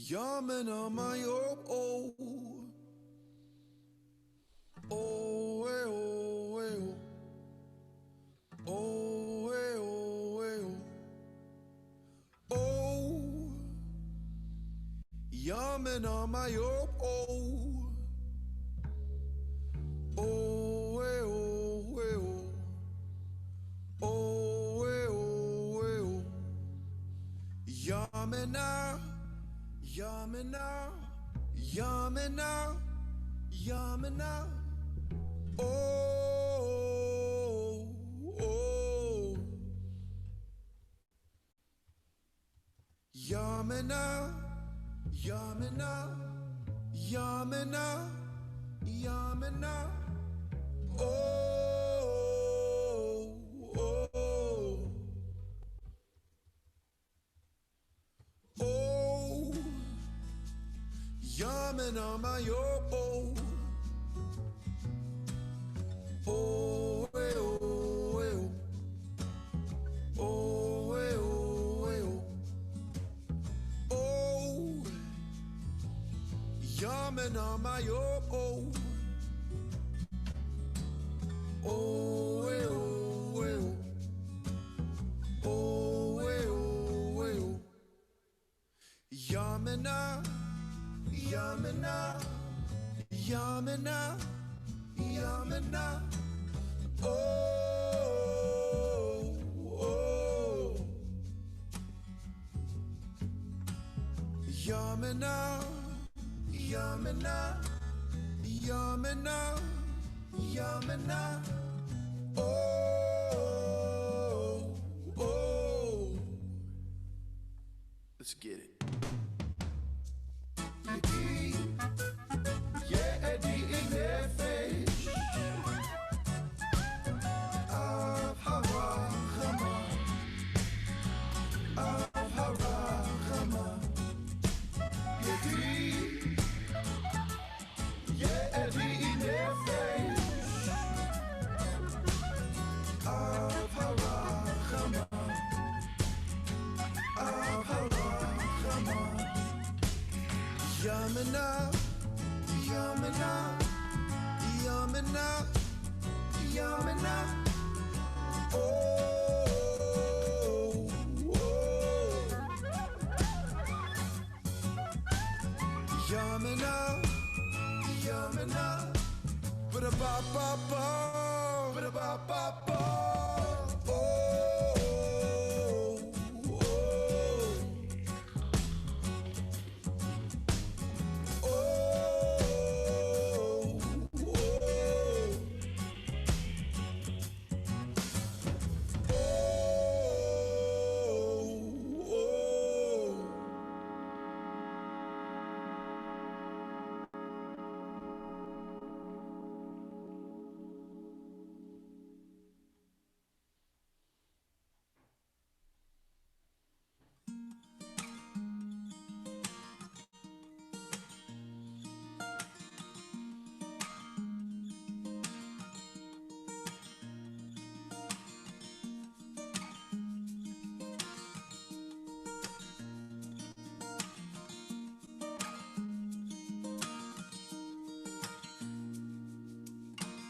Yamena mayo oh oh oh oh oh oh oh Yamena mayo oh oh oh oh Yamena Yamena, Yamena, Yamena, oh, oh, Yamena, Yamena, Yamena, Yamena, oh, oh, oh. Yamena mayo oh oh oh oh oh Yamena mayo oh oh oh Yamena Yamena, Yamena, Yamena, oh, oh, Yamena, Yamena, Yamena, Yamena, oh, oh. Let's get it. Yamena, Yamena, Yamena, Yamena, oh, oh, Yamena, Yamena, ba-da-ba-ba-ba, ba-da-ba-ba-ba, oh, oh.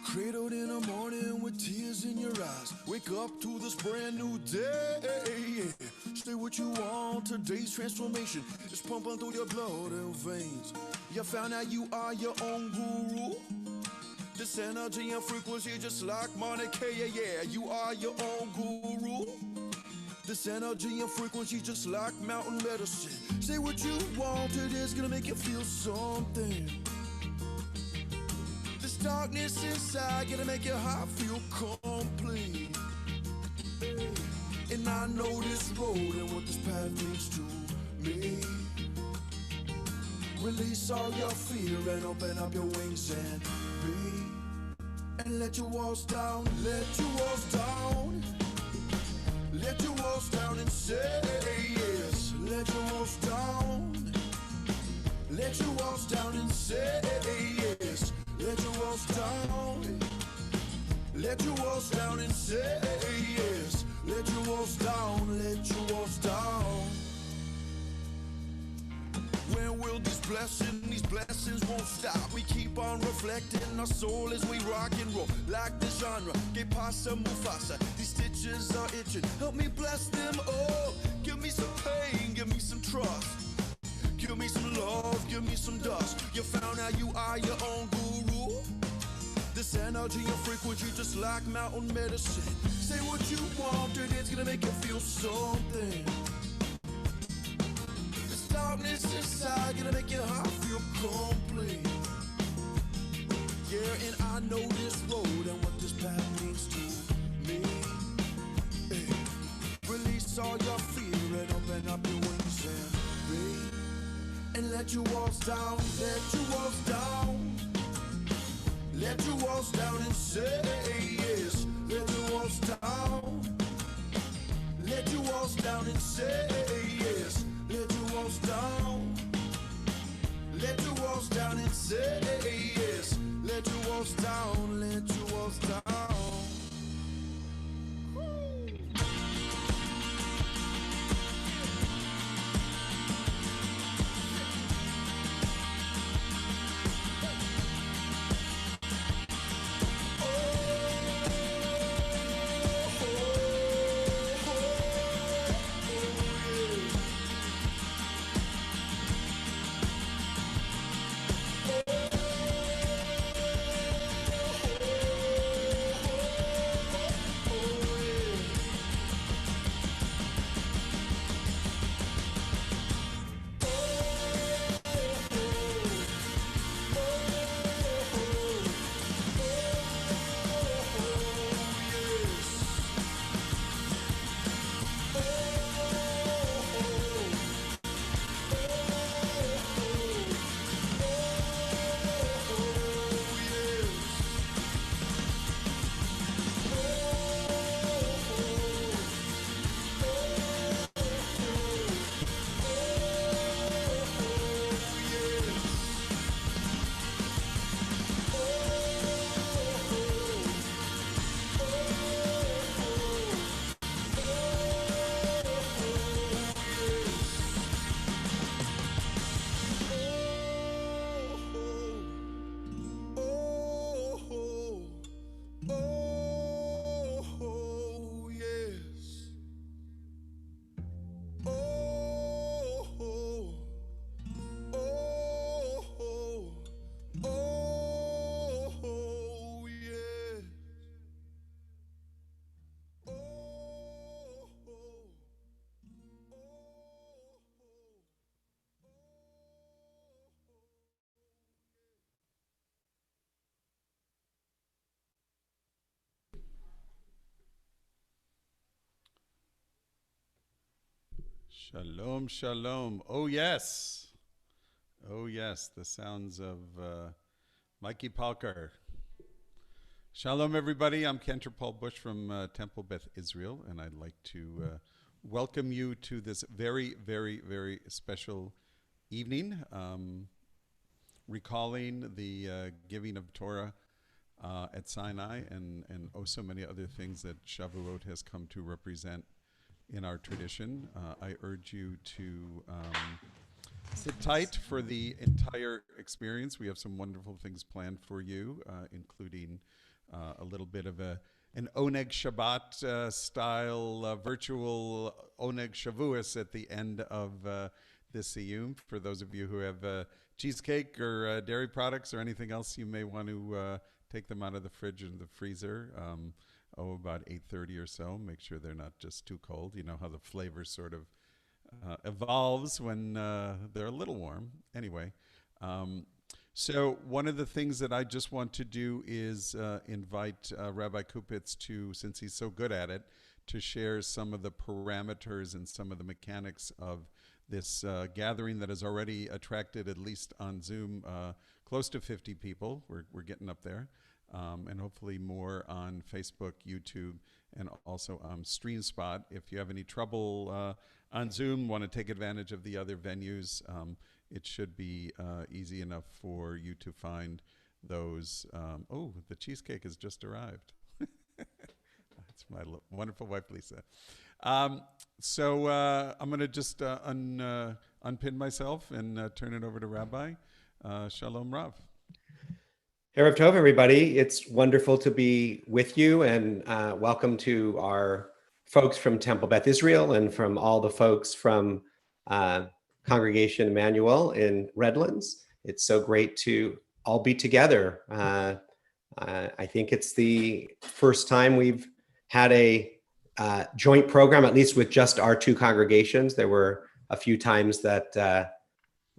Cradled in the morning with tears in your eyes. Wake up to this brand new day. Stay what you want. Today's transformation is pumping through your blood and veins. You found out you are your own guru. This energy and frequency just like Monica. Yeah, you are your own guru. This energy and frequency just like mountain medicine. Say what you want, it is gonna make you feel something. Darkness inside, gonna make your heart feel complete. And I know this road and what this path means to me. Release all your fear and open up your wings and be. And let your walls down, let your walls down. Let your walls down and say yes. Let your walls down. Let your walls down and say yes. Let your walls down. Let your walls down and say yes. Let your walls down. Let your walls down. When when will these blessings won't stop. We keep on reflecting our soul as we rock and roll. Like the genre, que pasa Mufasa. These stitches are itching, help me bless them all. Give me some pain, give me some trust. Give me some love, give me some dust. You found out you are your own guru. This energy and frequency just like mountain medicine. Say what you want and it's gonna make you feel something. This darkness inside gonna make your heart feel complete. Yeah, and I know this road and what this path means to me. Hey. Release all your fear and open up your wings and breathe. And let your walls down, let your walls down. Let your walls down and say yes. Let your walls down. Let your walls down and say yes. Let your walls down. Let your walls down and say yes. Let your walls down. Let your walls down. Shalom, shalom. Oh, yes. Oh, yes. The sounds of Mikey Palkar. Shalom, everybody. I'm Kentor Paul Bush from Temple Beth Israel, and I'd like to welcome you to this very, very, very special evening, recalling the giving of Torah at Sinai and oh so many other things that Shavuot has come to represent in our tradition. I urge you to sit tight for the entire experience. We have some wonderful things planned for you, including a little bit of an Oneg Shabbat style virtual Oneg Shavuos at the end of this CEE. For those of you who have cheesecake or dairy products or anything else, you may want to take them out of the fridge and the freezer. About 8:30 or so. Make sure they're not just too cold. You know how the flavor sort of evolves when they're a little warm. Anyway, so one of the things that I just want to do is invite Rabbi Kupitz to, since he's so good at it, to share some of the parameters and some of the mechanics of this gathering that has already attracted, at least on Zoom, close to 50 people. We're getting up there. And hopefully more on Facebook, YouTube, and also StreamSpot. If you have any trouble on Zoom, want to take advantage of the other venues, it should be easy enough for you to find those. Oh, the cheesecake has just arrived. That's my wonderful wife, Lisa. I'm going to just unpin myself and turn it over to Rabbi. Shalom Rav. Erev Tov, everybody. It's wonderful to be with you, and welcome to our folks from Temple Beth Israel and from all the folks from Congregation Emmanuel in Redlands. It's so great to all be together. I think it's the first time we've had a joint program, at least with just our two congregations. There were a few times that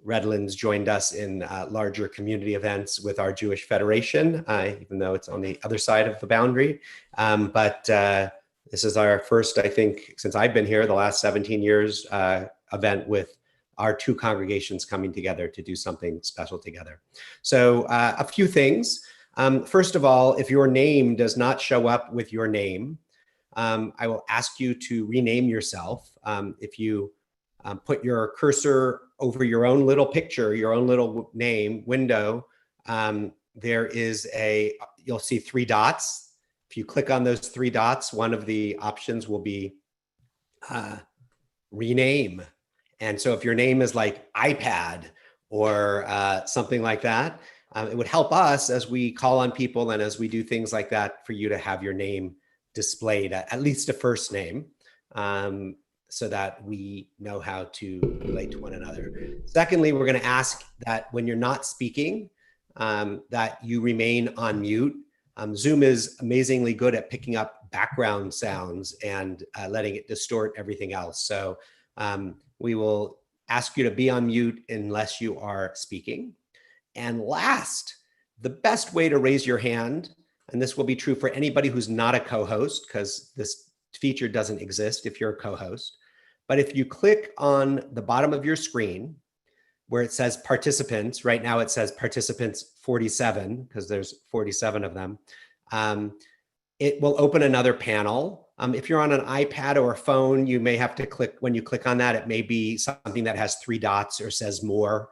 Redlands joined us in larger community events with our Jewish Federation, even though it's on the other side of the boundary. But this is our first, I think, since I've been here, the last 17 years, event with our two congregations coming together to do something special together. So a few things. First of all, if your name does not show up with your name, I will ask you to rename yourself. If you put your cursor over your own little picture, your own little name window, there is you'll see 3 dots. If you click on those 3 dots, one of the options will be rename. And so if your name is like iPad or something like that, it would help us as we call on people and as we do things like that for you to have your name displayed, at least a first name, so that we know how to relate to one another. Secondly, we're going to ask that when you're not speaking, that you remain on mute. Zoom is amazingly good at picking up background sounds and letting it distort everything else. So we will ask you to be on mute unless you are speaking. And last, the best way to raise your hand, and this will be true for anybody who's not a co-host, because this feature doesn't exist if you're a co-host. But if you click on the bottom of your screen where it says participants, right now it says participants 47, because there's 47 of them, it will open another panel. If you're on an iPad or a phone, you may have to click, when you click on that, it may be something that has 3 dots or says more.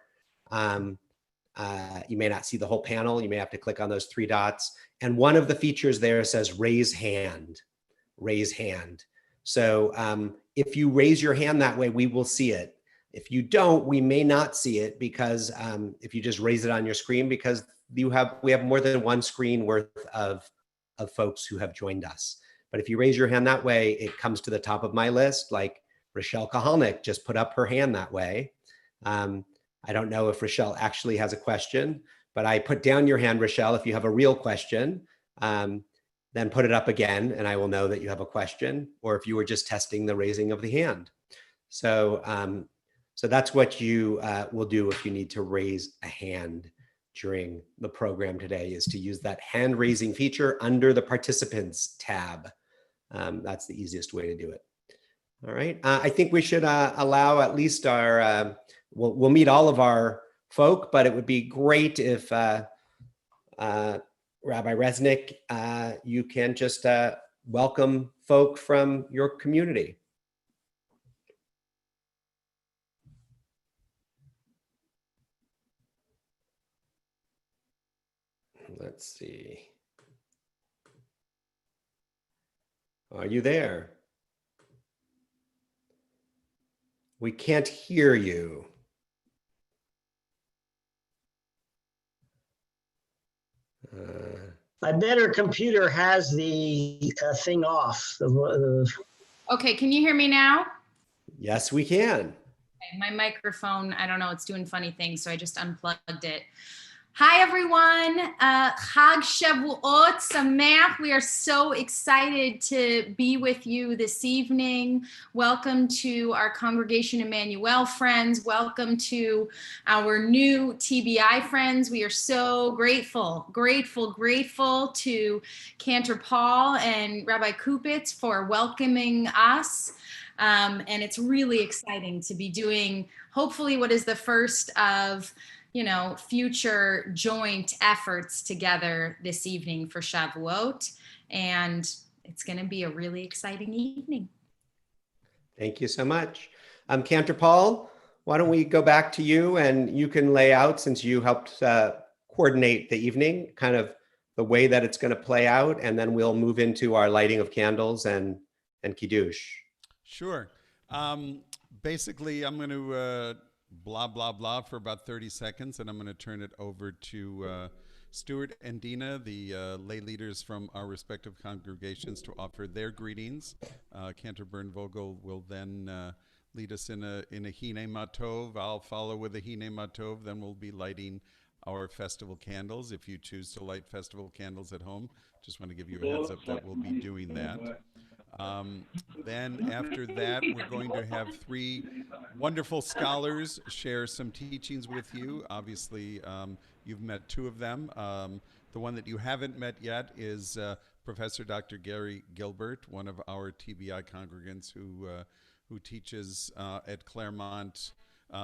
You may not see the whole panel. You may have to click on those 3 dots. And one of the features there says raise hand, raise hand. So if you raise your hand that way, we will see it. If you don't, we may not see it, because if you just raise it on your screen, because we have more than one screen worth of folks who have joined us. But if you raise your hand that way, it comes to the top of my list, like Rochelle Kahalnik just put up her hand that way. I don't know if Rochelle actually has a question, but I put down your hand, Rochelle. If you have a real question, then put it up again and I will know that you have a question, or if you were just testing the raising of the hand. So, so that's what you will do if you need to raise a hand during the program today, is to use that hand raising feature under the participants tab. That's the easiest way to do it. All right, I think we should allow at least our, we'll meet all of our folk, but it would be great if Rabbi Resnick, you can just welcome folk from your community. Let's see. Are you there? We can't hear you. I bet her computer has the thing off. Okay, can you hear me now? Yes, we can. Okay, my microphone, I don't know, it's doing funny things, so I just unplugged it. Hi, everyone. Chag Shavuot Sameach. We are so excited to be with you this evening. Welcome to our Congregation Emmanuel friends. Welcome to our new TBI friends. We are so grateful to Cantor Paul and Rabbi Kupitz for welcoming us. And it's really exciting to be doing, hopefully, what is the first of future joint efforts together this evening for Shavuot. And it's going to be a really exciting evening. Thank you so much. Cantor Paul, why don't we go back to you, and you can lay out, since you helped coordinate the evening, kind of the way that it's going to play out, and then we'll move into our lighting of candles and Kiddush. Sure. Basically, I'm going to blah, blah, blah for about 30 seconds, and I'm going to turn it over to Stuart and Dina, the lay leaders from our respective congregations, to offer their greetings. Cantor Bernvogel will then lead us in a Hine Matov. I'll follow with a Hine Matov. Then we'll be lighting our festival candles. If you choose to light festival candles at home, just want to give you a heads up that we'll be doing that. Then after that, we're going to have three wonderful scholars share some teachings with you. Obviously, you've met two of them. The one that you haven't met yet is Professor Dr. Gary Gilbert, one of our TBI congregants who teaches at Claremont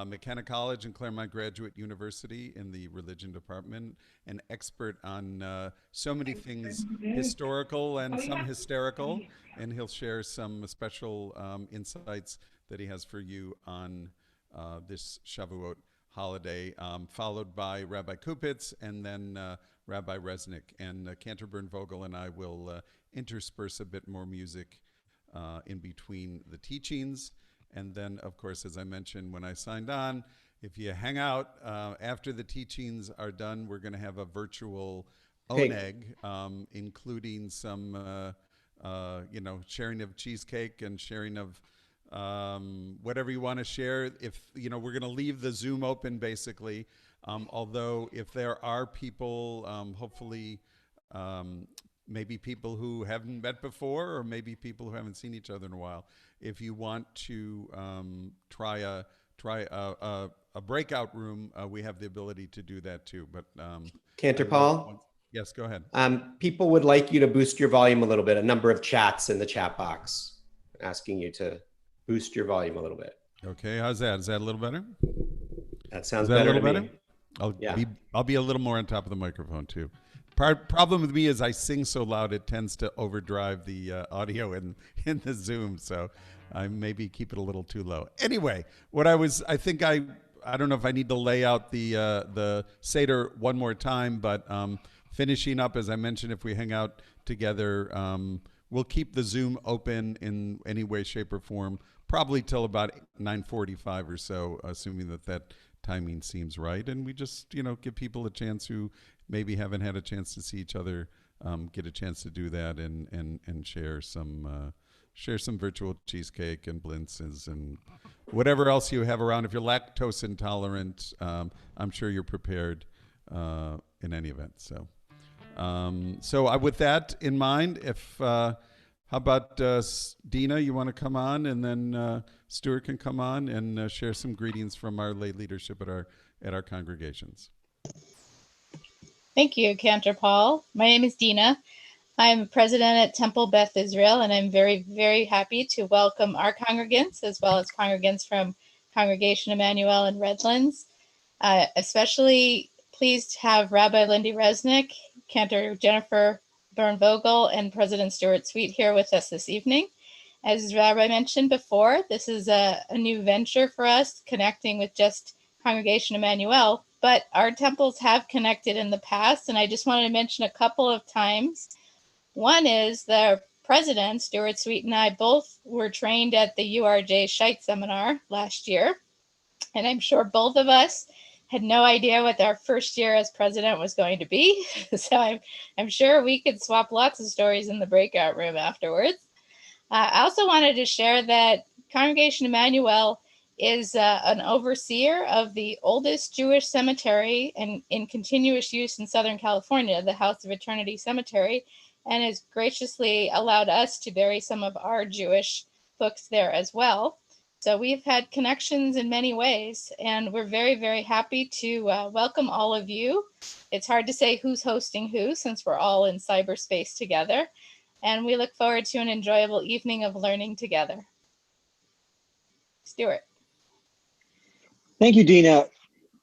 McKenna College and Claremont Graduate University in the religion department, an expert on so many things historical and some hysterical, and he'll share some special insights that he has for you on this Shavuot holiday, followed by Rabbi Kupitz and then Rabbi Resnick. And Cantor Bernvogel and I will intersperse a bit more music in between the teachings. And then, of course, as I mentioned when I signed on, if you hang out after the teachings are done, we're going to have a virtual oneg, including some, sharing of cheesecake and sharing of whatever you want to share. If we're going to leave the Zoom open, basically. Although, if there are people, hopefully. Maybe people who haven't met before, or maybe people who haven't seen each other in a while. If you want to try a breakout room, we have the ability to do that too. But Cantor Paul? Yes, go ahead. People would like you to boost your volume a little bit. A number of chats in the chat box asking you to boost your volume a little bit. Okay, how's that? Is that a little better? That sounds better to me. I'll be a little more on top of the microphone too. Problem with me is I sing so loud it tends to overdrive the audio in the Zoom, so I maybe keep it a little too low. Anyway, I don't know if I need to lay out the Seder one more time, but finishing up, as I mentioned, if we hang out together, we'll keep the Zoom open in any way, shape, or form, probably till about 9:45 or so, assuming that timing seems right, and we just give people a chance who maybe haven't had a chance to see each other, get a chance to do that and share some virtual cheesecake and blintzes and whatever else you have around. If you're lactose intolerant, I'm sure you're prepared in any event. So with that in mind, how about Dina, you want to come on, and then Stuart can come on and share some greetings from our lay leadership at our congregations. Thank you, Cantor Paul. My name is Dina. I'm president at Temple Beth Israel, and I'm very, very happy to welcome our congregants as well as congregants from Congregation Emmanuel in Redlands. Especially pleased to have Rabbi Lindy Resnick, Cantor Jennifer Bernvogel, and President Stuart Sweet here with us this evening. As Rabbi mentioned before, this is a new venture for us, connecting with just Congregation Emmanuel, but our temples have connected in the past, and I just wanted to mention a couple of times. One is the president, Stuart Sweet, and I both were trained at the URJ Scheit seminar last year, and I'm sure both of us had no idea what our first year as president was going to be, so I'm sure we could swap lots of stories in the breakout room afterwards. I also wanted to share that Congregation Emmanuel is an overseer of the oldest Jewish cemetery in continuous use in Southern California, the House of Eternity Cemetery, and has graciously allowed us to bury some of our Jewish books there as well. So we've had connections in many ways, and we're very, very happy to welcome all of you. It's hard to say who's hosting who since we're all in cyberspace together, and we look forward to an enjoyable evening of learning together. Stuart. Thank you, Dina.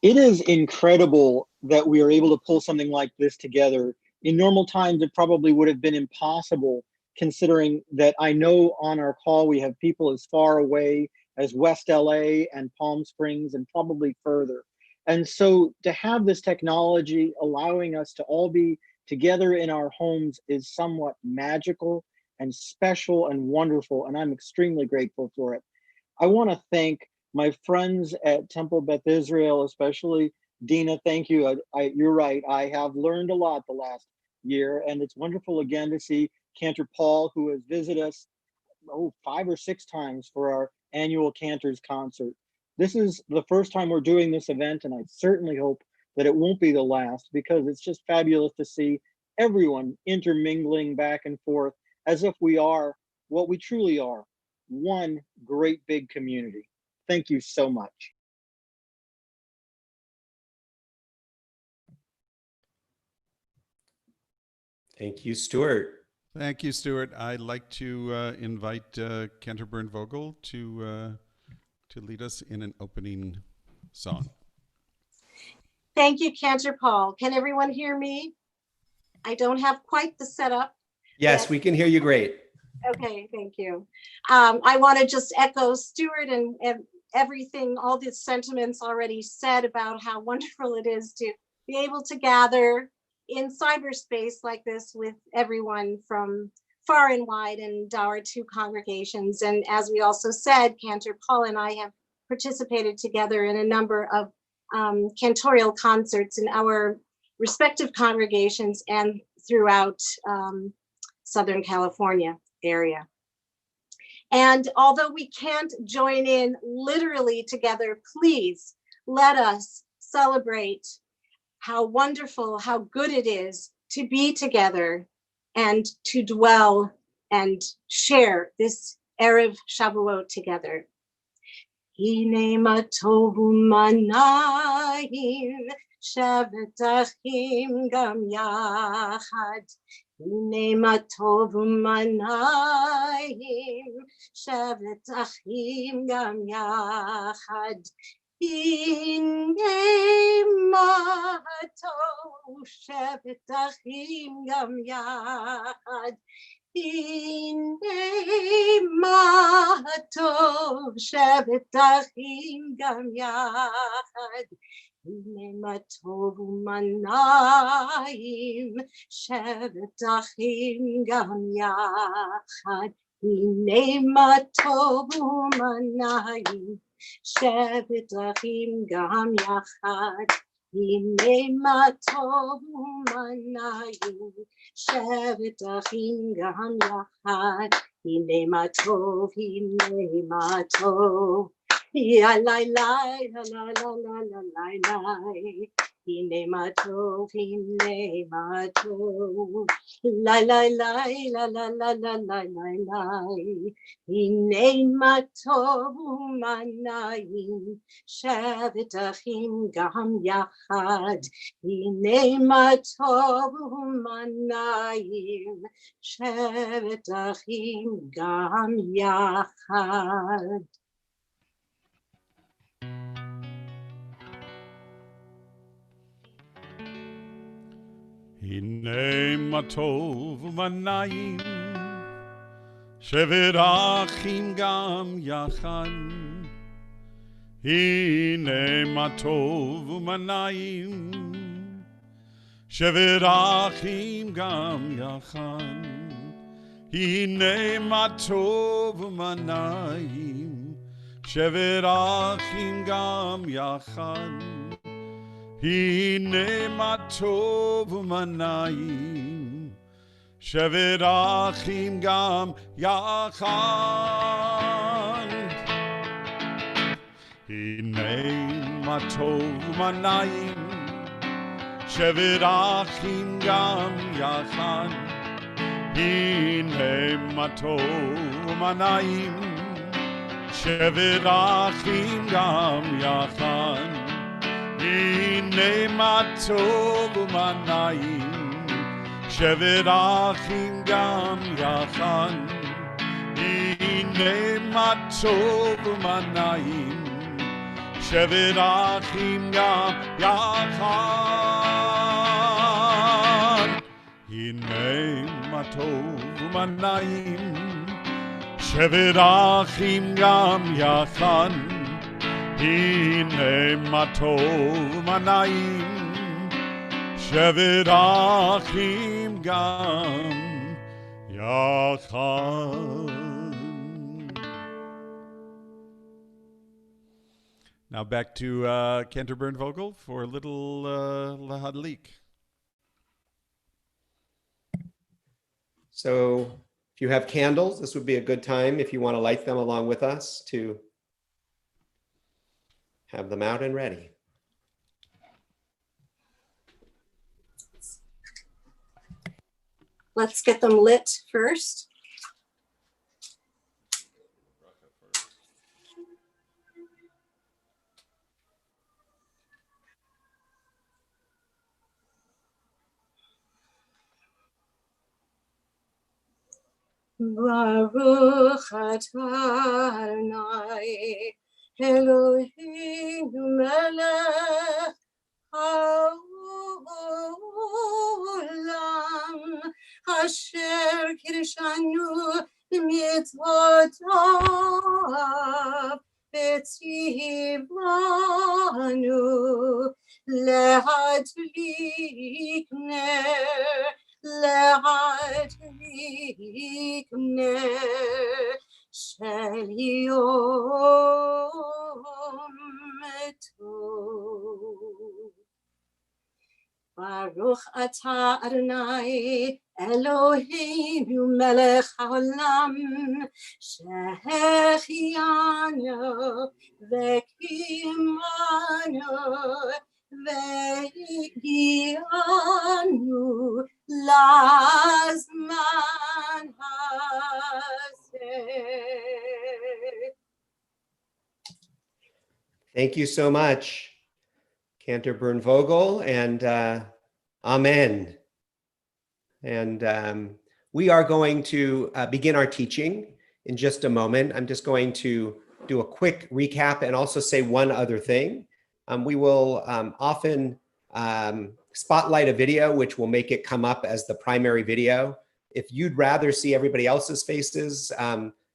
It is incredible that we are able to pull something like this together. In normal times, it probably would have been impossible, considering that I know on our call we have people as far away as West LA and Palm Springs and probably further. And so to have this technology allowing us to all be together in our homes is somewhat magical and special and wonderful, and I'm extremely grateful for it. I want to thank my friends at Temple Beth Israel, especially Dina. Thank you. You're right. I have learned a lot the last year, and it's wonderful again to see Cantor Paul, who has visited us 5 or 6 times for our annual Cantors concert. This is the first time we're doing this event, and I certainly hope that it won't be the last, because it's just fabulous to see everyone intermingling back and forth as if we are what we truly are, one great big community. Thank you so much. Thank you, Stuart. Thank you, Stuart. I'd like to invite Canterburn Vogel to lead us in an opening song. Thank you, Cantor Paul. Can everyone hear me? I don't have quite the setup. Yes, we can hear you great. Okay, thank you. I want to just echo Stuart and everything, all the sentiments already said about how wonderful it is to be able to gather in cyberspace like this with everyone from far and wide and our 2 congregations. And as we also said, Cantor Paul and I have participated together in a number of cantorial concerts in our respective congregations and throughout Southern California area. And although we can't join in literally together, please let us celebrate how wonderful, how good it is to be together and to dwell and share this Erev Shavuot together. Hine ma tovu manayim shevet achim gam yachad. Hine ma tovu manayim shevet achim gam yachad. Hine ma tovu shevet achim gam yachad. Hine ma tov shevet achim gam yachad. Hine ma tov umanayim shevet achim gam yachad. Hine ma tov umanayim shevet achim gam yachad. Hine ma tov umanayim shevet achim gam yachad. Hine ma tov, hine ma tov. Ya lai lai la la la la la lai lai. Hine ma tov, hine ma tov. Lai lai lai la la la la lai lai lai. Hine ma tov umanayim shevet achim gam yachad. Hine ma tov umanayim shevet achim gam yachad. Hine ma tov umanayim shevet achim gam yachad. Hine ma tov umanayim shevet achim gam yachad. Hine ma tov umanayim shevet achim gam yachad. Hine ma tov umanayim shevet achim gam yachad. Hine ma tov umanayim shevet achim gam yachad. Hine ma tov umanayim shevet achim gam yachad. Hine ma tov umanayim shevet achim gam yachad. Hine ma tov umanayim shevet achim gam yachad. Hine ma tov umanayim shevet achim gam yachad. Hine ma tov umanayim shevet achim gam Now back to Canterbury and Vogel for a little lahadlik. So if you have candles, this would be a good time if you want to light them along with us to have them out and ready. Let's get them lit first. Baruch atah Adonai Eloheinu melech haolam asher kirshanu b'mitzvotav v'tzivanu lehadlik ner להדליק נר של יום טוב. ברוך אתה אדוני אלוהינו מלך העולם שהחיינו וקיימנו והגיענו לזמן הזה. Thank you so much, Canterbury and Vogel, and Amen. And we are going to begin our teaching in just a moment. I'm just going to do a quick recap and also say one other thing. We will often spotlight a video, which will make it come up as the primary video. If you'd rather see everybody else's faces,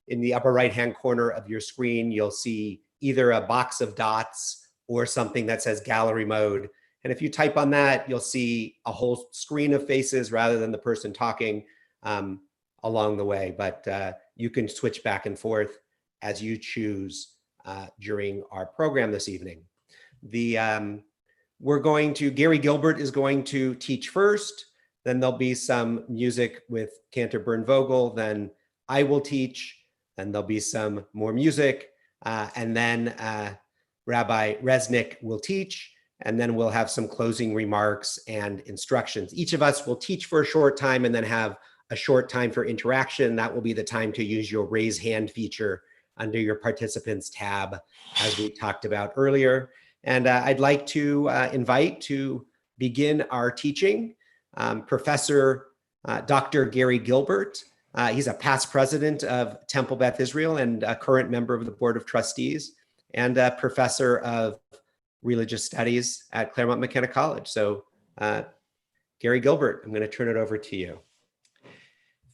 in the upper right-hand corner of your screen, you'll see either a box of dots or something that says gallery mode. And if you type on that, you'll see a whole screen of faces rather than the person talking along the way. But you can switch back and forth as you choose during our program this evening. Gary Gilbert is going to teach first, then there'll be some music with Canterbury and Vogel, then I will teach, then there'll be some more music, and then Rabbi Resnick will teach, and then we'll have some closing remarks and instructions. Each of us will teach for a short time and then have a short time for interaction. That will be the time to use your raise hand feature under your participants tab, as we talked about earlier. And I'd like to invite to begin our teaching, Professor Dr. Gary Gilbert. He's a past president of Temple Beth Israel and a current member of the Board of Trustees and a professor of religious studies at Claremont McKenna College. So Gary Gilbert, I'm going to turn it over to you.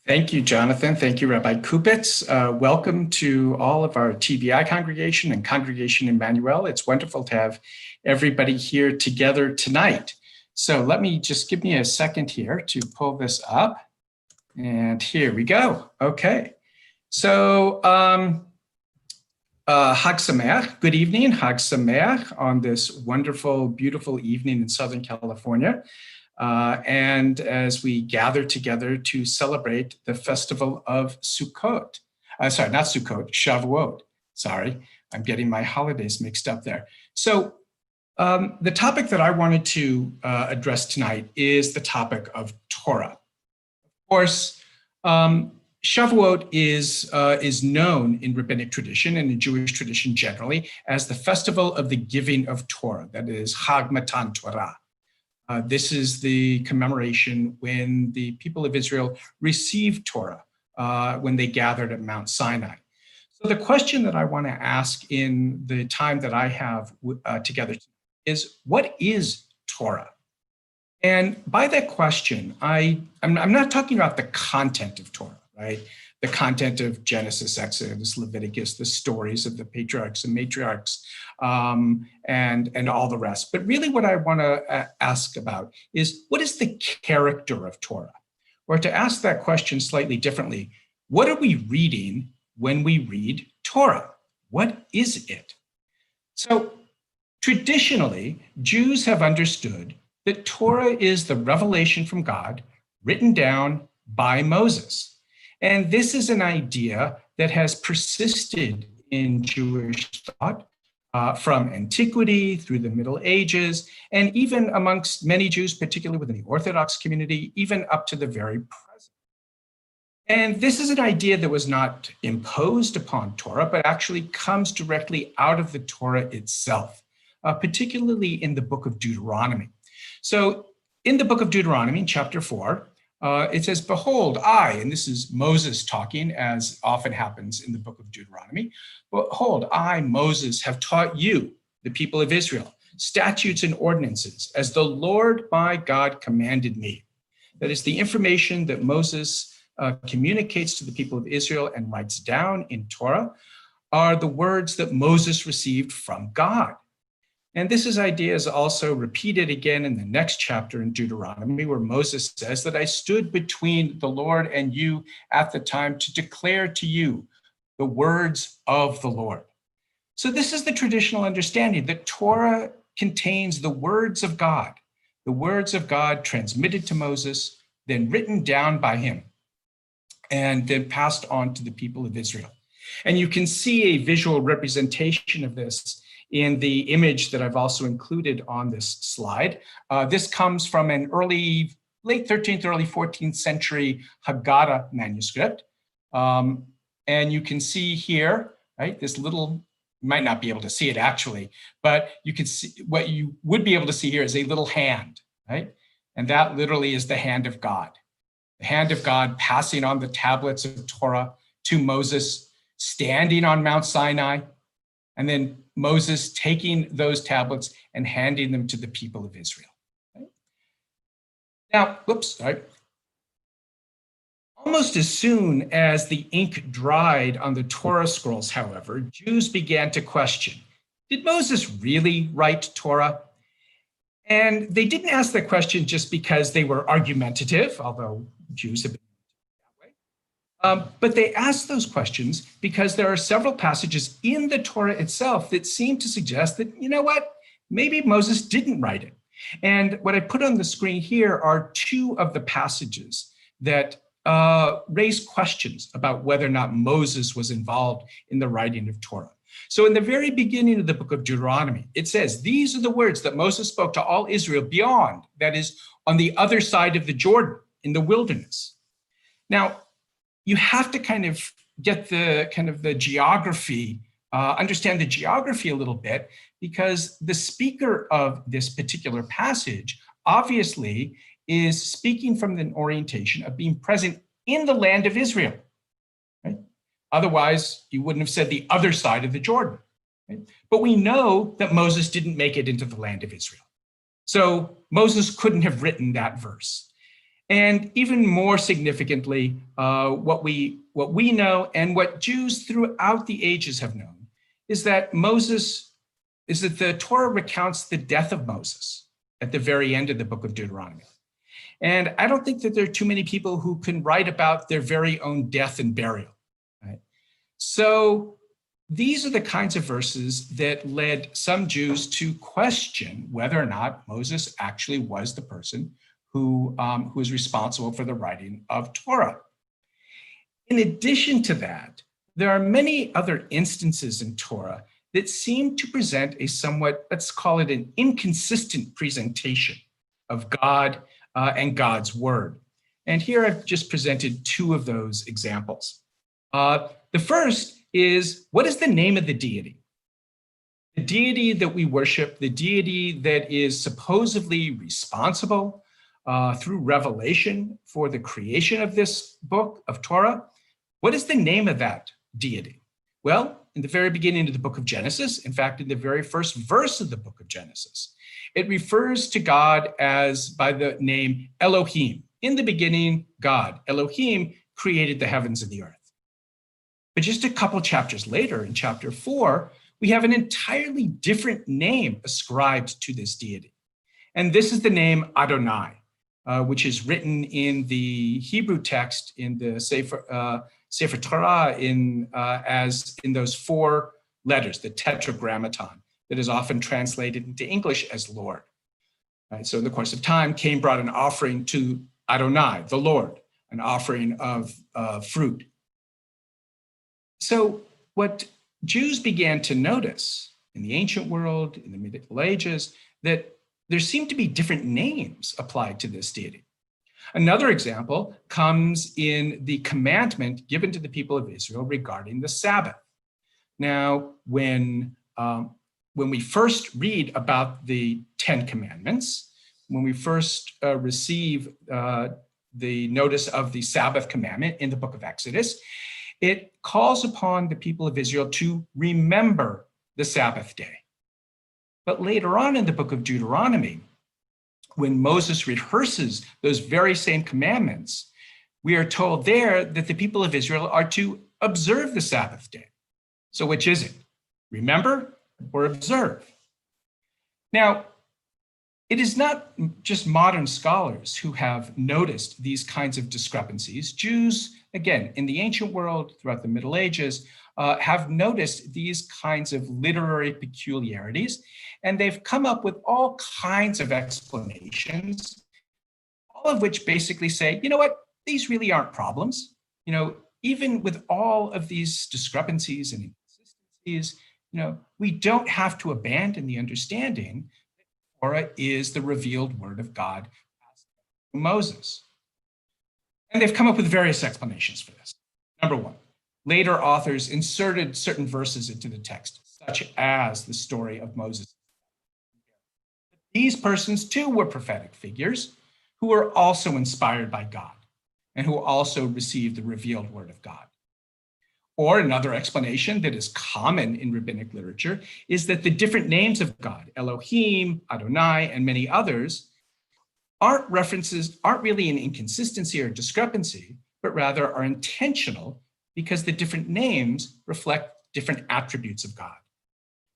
Thank you, Jonathan. Thank you, Rabbi Kupitz. Welcome to all of our TBI congregation and Congregation Emmanuel. It's wonderful to have everybody here together tonight. So give me a second here to pull this up. And here we go. Okay. So Hag Sameach, good evening, Hag Sameach on this wonderful, beautiful evening in Southern California. And as we gather together to celebrate the festival of Sukkot, not Sukkot, Shavuot. Sorry, I'm getting my holidays mixed up there. So the topic that I wanted to address tonight is the topic of Torah. Of course, Shavuot is known in rabbinic tradition and in Jewish tradition generally as the festival of the giving of Torah, that is Chag Matan Torah. This is the commemoration when the people of Israel received Torah, when they gathered at Mount Sinai. So the question that I want to ask in the time that I have together is, what is Torah? And by that question, I'm not talking about the content of Torah, right? The content of Genesis, Exodus, Leviticus, the stories of the patriarchs and matriarchs, and all the rest. But really what I want to ask about is, what is the character of Torah? Or to ask that question slightly differently, what are we reading when we read Torah? What is it? So traditionally, Jews have understood that Torah is the revelation from God written down by Moses. And this is an idea that has persisted in Jewish thought from antiquity through the Middle Ages, and even amongst many Jews, particularly within the Orthodox community, even up to the very present. And this is an idea that was not imposed upon Torah, but actually comes directly out of the Torah itself, particularly in the book of Deuteronomy. So in the book of Deuteronomy, chapter 4, it says, behold, and this is Moses talking, as often happens in the book of Deuteronomy, behold, I, Moses, have taught you, the people of Israel, statutes and ordinances, as the Lord my God commanded me. That is the information that Moses communicates to the people of Israel and writes down in Torah are the words that Moses received from God. And this idea is also repeated again in the next chapter in Deuteronomy, where Moses says that I stood between the Lord and you at the time to declare to you the words of the Lord. So this is the traditional understanding that Torah contains the words of God transmitted to Moses, then written down by him, and then passed on to the people of Israel. And you can see a visual representation of this in the image that I've also included on this slide. This comes from an late 13th, early 14th century Haggadah manuscript. And you can see here, right, this little, you might not be able to see it actually, but you can see, what you would be able to see here is a little hand, right? And that literally is the hand of God. The hand of God passing on the tablets of Torah to Moses, standing on Mount Sinai, and then Moses taking those tablets and handing them to the people of Israel. Right? Now, almost as soon as the ink dried on the Torah scrolls, however, Jews began to question, did Moses really write Torah? And they didn't ask that question just because they were argumentative, although Jews have been that way. But they asked those questions because there are several passages in the Torah itself that seem to suggest that, you know what, maybe Moses didn't write it. And what I put on the screen here are two of the passages that raise questions about whether or not Moses was involved in the writing of Torah. So in the very beginning of the book of Deuteronomy, it says, these are the words that Moses spoke to all Israel beyond, that is, on the other side of the Jordan, in the wilderness. Now, you have to kind of get the geography, understand the geography a little bit, because the speaker of this particular passage obviously is speaking from an orientation of being present in the land of Israel. Right? Otherwise, you wouldn't have said the other side of the Jordan. Right? But we know that Moses didn't make it into the land of Israel. So Moses couldn't have written that verse. And even more significantly, what we know and what Jews throughout the ages have known is that the Torah recounts the death of Moses at the very end of the book of Deuteronomy. And I don't think that there are too many people who can write about their very own death and burial. Right? So these are the kinds of verses that led some Jews to question whether or not Moses actually was the person who is responsible for the writing of Torah. In addition to that, there are many other instances in Torah that seem to present a somewhat, let's call it an inconsistent presentation of God and God's word. And here I've just presented two of those examples. The first is, what is the name of the deity? The deity that we worship, the deity that is supposedly responsible through revelation for the creation of this book of Torah. What is the name of that deity? Well, in the very beginning of the book of Genesis, in fact, in the very first verse of the book of Genesis, it refers to God as by the name Elohim. In the beginning, God, Elohim, created the heavens and the earth. But just a couple chapters later, in chapter 4, we have an entirely different name ascribed to this deity. And this is the name Adonai. which is written in the Hebrew text in the Sefer Torah as in those 4 letters, the tetragrammaton, that is often translated into English as Lord. Right, so in the course of time, Cain brought an offering to Adonai, the Lord, an offering of fruit. So what Jews began to notice in the ancient world, in the Middle Ages, that there seemed to be different names applied to this deity. Another example comes in the commandment given to the people of Israel regarding the Sabbath. Now, when we first read about the 10 Commandments, when we first receive the notice of the Sabbath commandment in the book of Exodus, it calls upon the people of Israel to remember the Sabbath day. But later on in the book of Deuteronomy, when Moses rehearses those very same commandments, we are told there that the people of Israel are to observe the Sabbath day. So which is it? Remember or observe? Now, it is not just modern scholars who have noticed these kinds of discrepancies. Jews, again, in the ancient world, throughout the Middle Ages, have noticed these kinds of literary peculiarities, and they've come up with all kinds of explanations, all of which basically say, you know what, these really aren't problems. You know, even with all of these discrepancies and inconsistencies, you know, we don't have to abandon the understanding that Torah is the revealed word of God to Moses. And they've come up with various explanations for this. Number one, later authors inserted certain verses into the text, such as the story of Moses. These persons too were prophetic figures who were also inspired by God and who also received the revealed word of God. Or another explanation that is common in rabbinic literature is that the different names of God, Elohim, Adonai, and many others, aren't really an inconsistency or discrepancy, but rather are intentional because the different names reflect different attributes of God.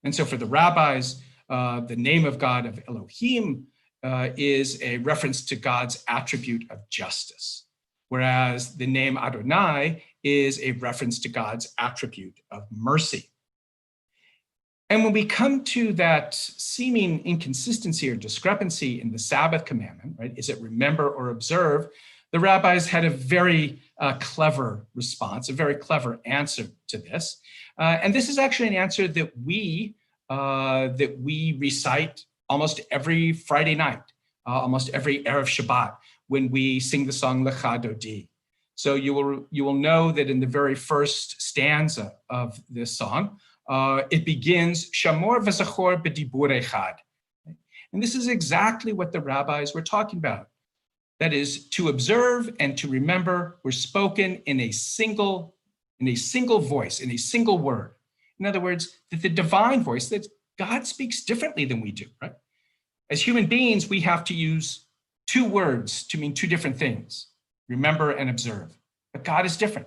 And so for the rabbis, the name of God of Elohim is a reference to God's attribute of justice, whereas the name Adonai is a reference to God's attribute of mercy. And when we come to that seeming inconsistency or discrepancy in the Sabbath commandment, right, is it remember or observe? The rabbis had a very clever response, a very clever answer to this. And this is actually an answer that we recite almost every Friday night, almost every Erev Shabbat, when we sing the song Lecha Dodi. So you will know that in the very first stanza of this song, it begins Shamor v'zachor b'dibur echad. And this is exactly what the rabbis were talking about. That is, to observe and to remember were spoken in a single voice, in a single word. In other words, that the divine voice, that God speaks differently than we do, right? As human beings, we have to use 2 words to mean 2 different things, remember and observe. But God is different.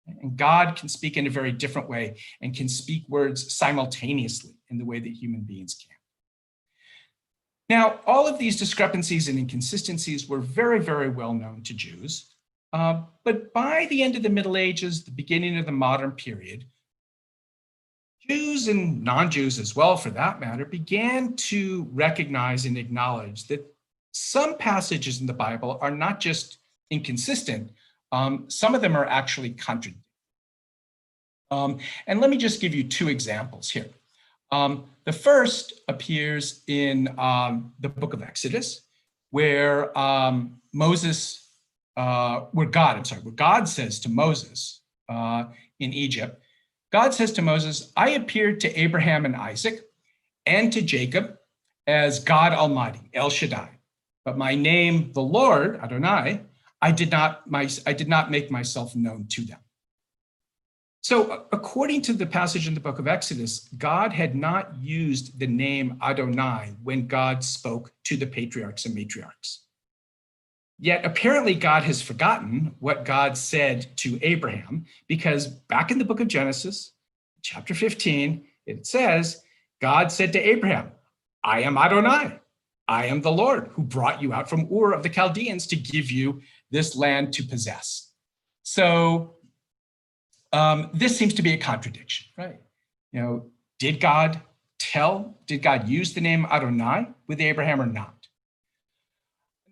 And God can speak in a very different way and can speak words simultaneously in the way that human beings can. Now, all of these discrepancies and inconsistencies were very, very well known to Jews. But by the end of the Middle Ages, the beginning of the modern period, Jews and non-Jews as well, for that matter, began to recognize and acknowledge that some passages in the Bible are not just inconsistent, some of them are actually contradictory. And let me just give you 2 examples here. The first appears in the book of Exodus, where God says to Moses in Egypt, God says to Moses, I appeared to Abraham and Isaac and to Jacob as God Almighty, El Shaddai. But my name, the Lord, Adonai, I did not make myself known to them. So according to the passage in the book of Exodus, God had not used the name Adonai when God spoke to the patriarchs and matriarchs. Yet apparently God has forgotten what God said to Abraham, because back in the book of Genesis, chapter 15, it says, God said to Abraham, I am Adonai. I am the Lord who brought you out from Ur of the Chaldeans to give you this land to possess. So this seems to be a contradiction, right? You know, did God use the name Adonai with Abraham or not?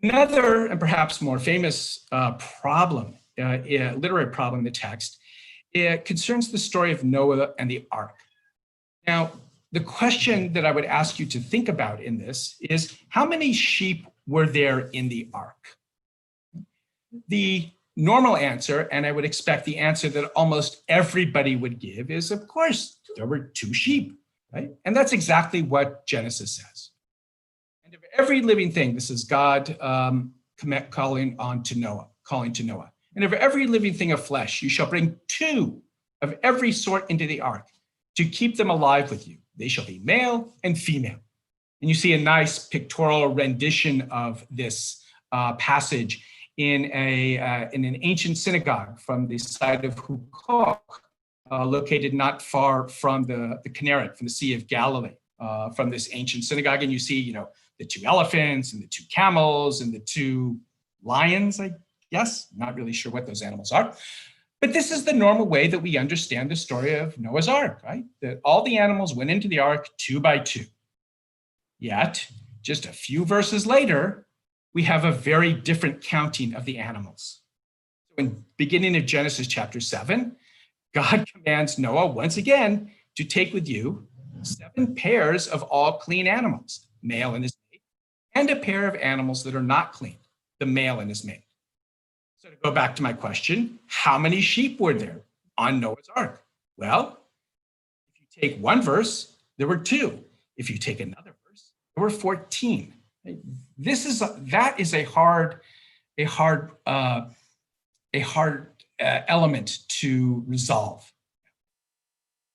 Another and perhaps more famous literary problem in the text, it concerns the story of Noah and the ark. Now, the question that I would ask you to think about in this is, how many sheep were there in the ark? The normal answer, and I would expect the answer that almost everybody would give, is, of course, there were 2 sheep, right? And that's exactly what Genesis says. And of every living thing, this is God calling to Noah. And of every living thing of flesh, you shall bring 2 of every sort into the ark to keep them alive with you. They shall be male and female. And you see a nice pictorial rendition of this passage in an ancient synagogue from the site of Hukkok, located not far from the Kinneret, from the Sea of Galilee, from this ancient synagogue. And you see, you know, the 2 elephants and the 2 camels and the 2 lions, I guess. Not really sure what those animals are. But this is the normal way that we understand the story of Noah's Ark, right? That all the animals went into the ark 2 by 2. Yet, just a few verses later, we have a very different counting of the animals. So in beginning of Genesis chapter 7, God commands Noah once again to take with you 7 pairs of all clean animals, male and his mate, and a pair of animals that are not clean, the male and his mate. So to go back to my question, how many sheep were there on Noah's Ark? Well, if you take one verse, there were 2. If you take another verse, there were 14. That is a hard element to resolve.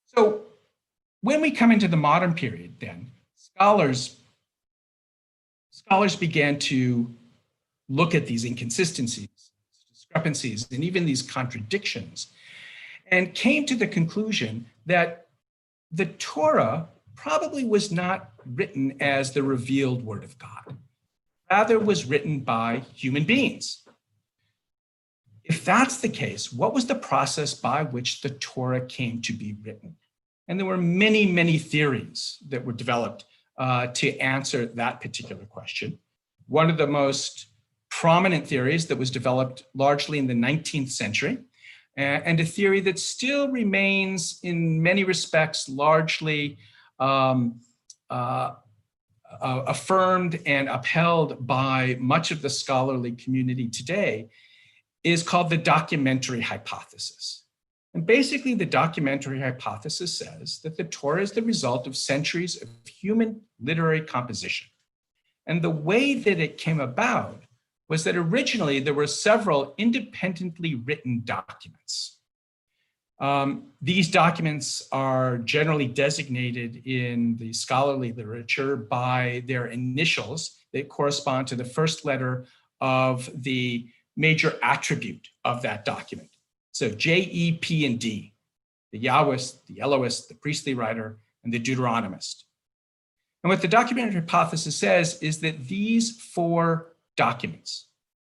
So when we come into the modern period, then scholars began to look at these inconsistencies, discrepancies, and even these contradictions, and came to the conclusion that the Torah probably was not written as the revealed word of God, rather was written by human beings. If that's the case, what was the process by which the Torah came to be written? And there were many, many theories that were developed to answer that particular question. One of the most prominent theories that was developed largely in the 19th century, and a theory that still remains in many respects largely affirmed and upheld by much of the scholarly community today, is called the documentary hypothesis. And basically, the documentary hypothesis says that the Torah is the result of centuries of human literary composition. And the way that it came about was that originally there were several independently written documents. These documents are generally designated in the scholarly literature by their initials that correspond to the first letter of the major attribute of that document. So J, E, P, and D, the Yahwist, the Elohist, the priestly writer, and the Deuteronomist. And what the documentary hypothesis says is that these 4 documents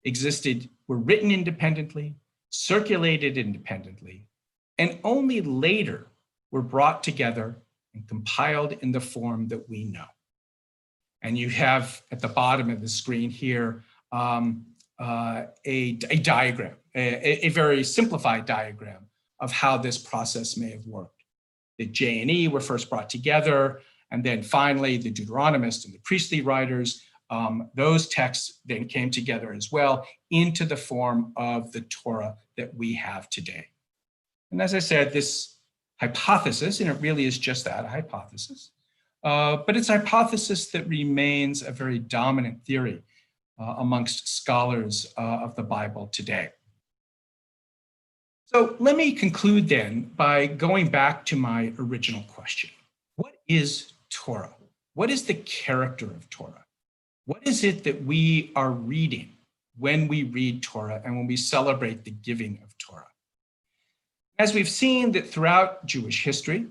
were written independently, circulated independently, and only later were brought together and compiled in the form that we know. And you have at the bottom of the screen here a diagram, a very simplified diagram of how this process may have worked. The J and E were first brought together, and then finally the Deuteronomist and the priestly writers, those texts then came together as well into the form of the Torah that we have today. And as I said, this hypothesis, and it really is just that, a hypothesis, but it's a hypothesis that remains a very dominant theory amongst scholars of the Bible today. So let me conclude then by going back to my original question. What is Torah? What is the character of Torah? What is it that we are reading when we read Torah and when we celebrate the giving of Torah? As we've seen that throughout Jewish history,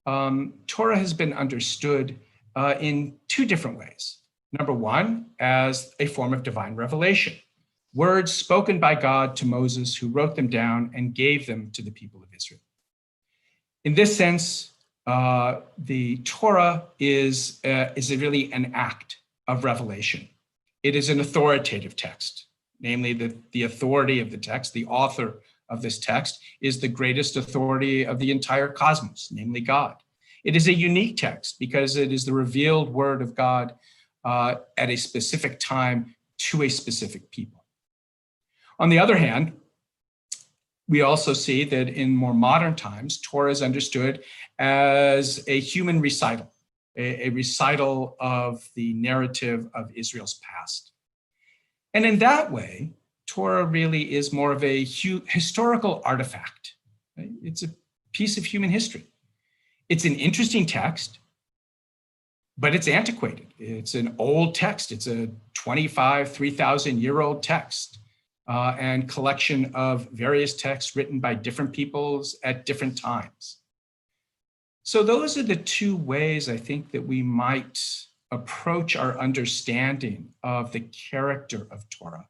Torah has been understood in 2 different ways. Number one, as a form of divine revelation, words spoken by God to Moses, who wrote them down and gave them to the people of Israel. In this sense, the Torah is really an act of revelation. It is an authoritative text, namely the authority of the text, the author of this text is the greatest authority of the entire cosmos, namely God. It is a unique text because it is the revealed word of God at a specific time to a specific people. On the other hand, we also see that in more modern times, Torah is understood as a human recital, a recital of the narrative of Israel's past. And in that way, Torah really is more of a historical artifact. Right? It's a piece of human history. It's an interesting text, but it's antiquated. It's an old text. It's a 3,000-year-old text and collection of various texts written by different peoples at different times. So those are the two ways I think that we might approach our understanding of the character of Torah.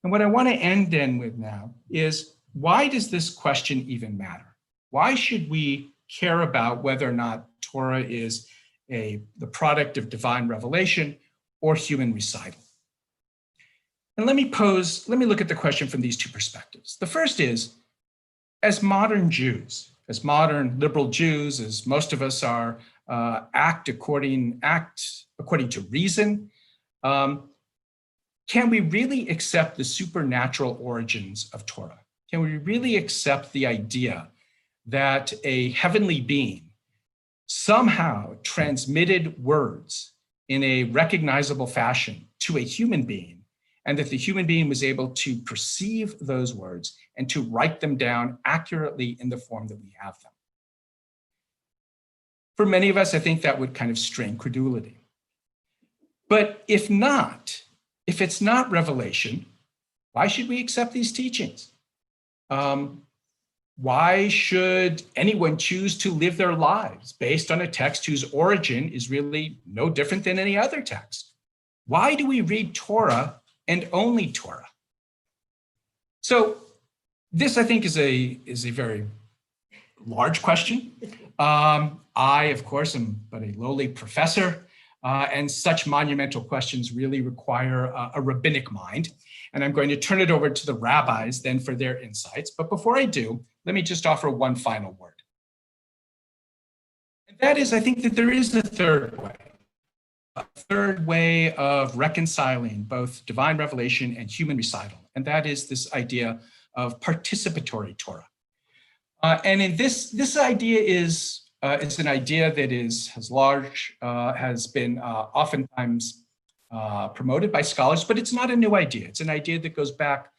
And what I want to end then with now is, why does this question even matter? Why should we care about whether or not Torah is the product of divine revelation or human recital? And let me look at the question from these two perspectives. The first is, as modern Jews, as modern liberal Jews, as most of us are, act according to reason, can we really accept the supernatural origins of Torah? Can we really accept the idea that a heavenly being somehow transmitted words in a recognizable fashion to a human being, and that the human being was able to perceive those words and to write them down accurately in the form that we have them? For many of us, I think that would kind of strain credulity. But if it's not revelation, why should we accept these teachings? Why should anyone choose to live their lives based on a text whose origin is really no different than any other text? Why do we read Torah and only Torah? So this, I think, is a very large question. I, of course, am but a lowly professor, and such monumental questions really require a rabbinic mind. And I'm going to turn it over to the rabbis then for their insights. But before I do, let me just offer one final word. And that is, I think that there is a third way of reconciling both divine revelation and human recital. And that is this idea of participatory Torah. And in this idea is an idea that has been oftentimes promoted by scholars, but it's not a new idea. It's an idea that goes back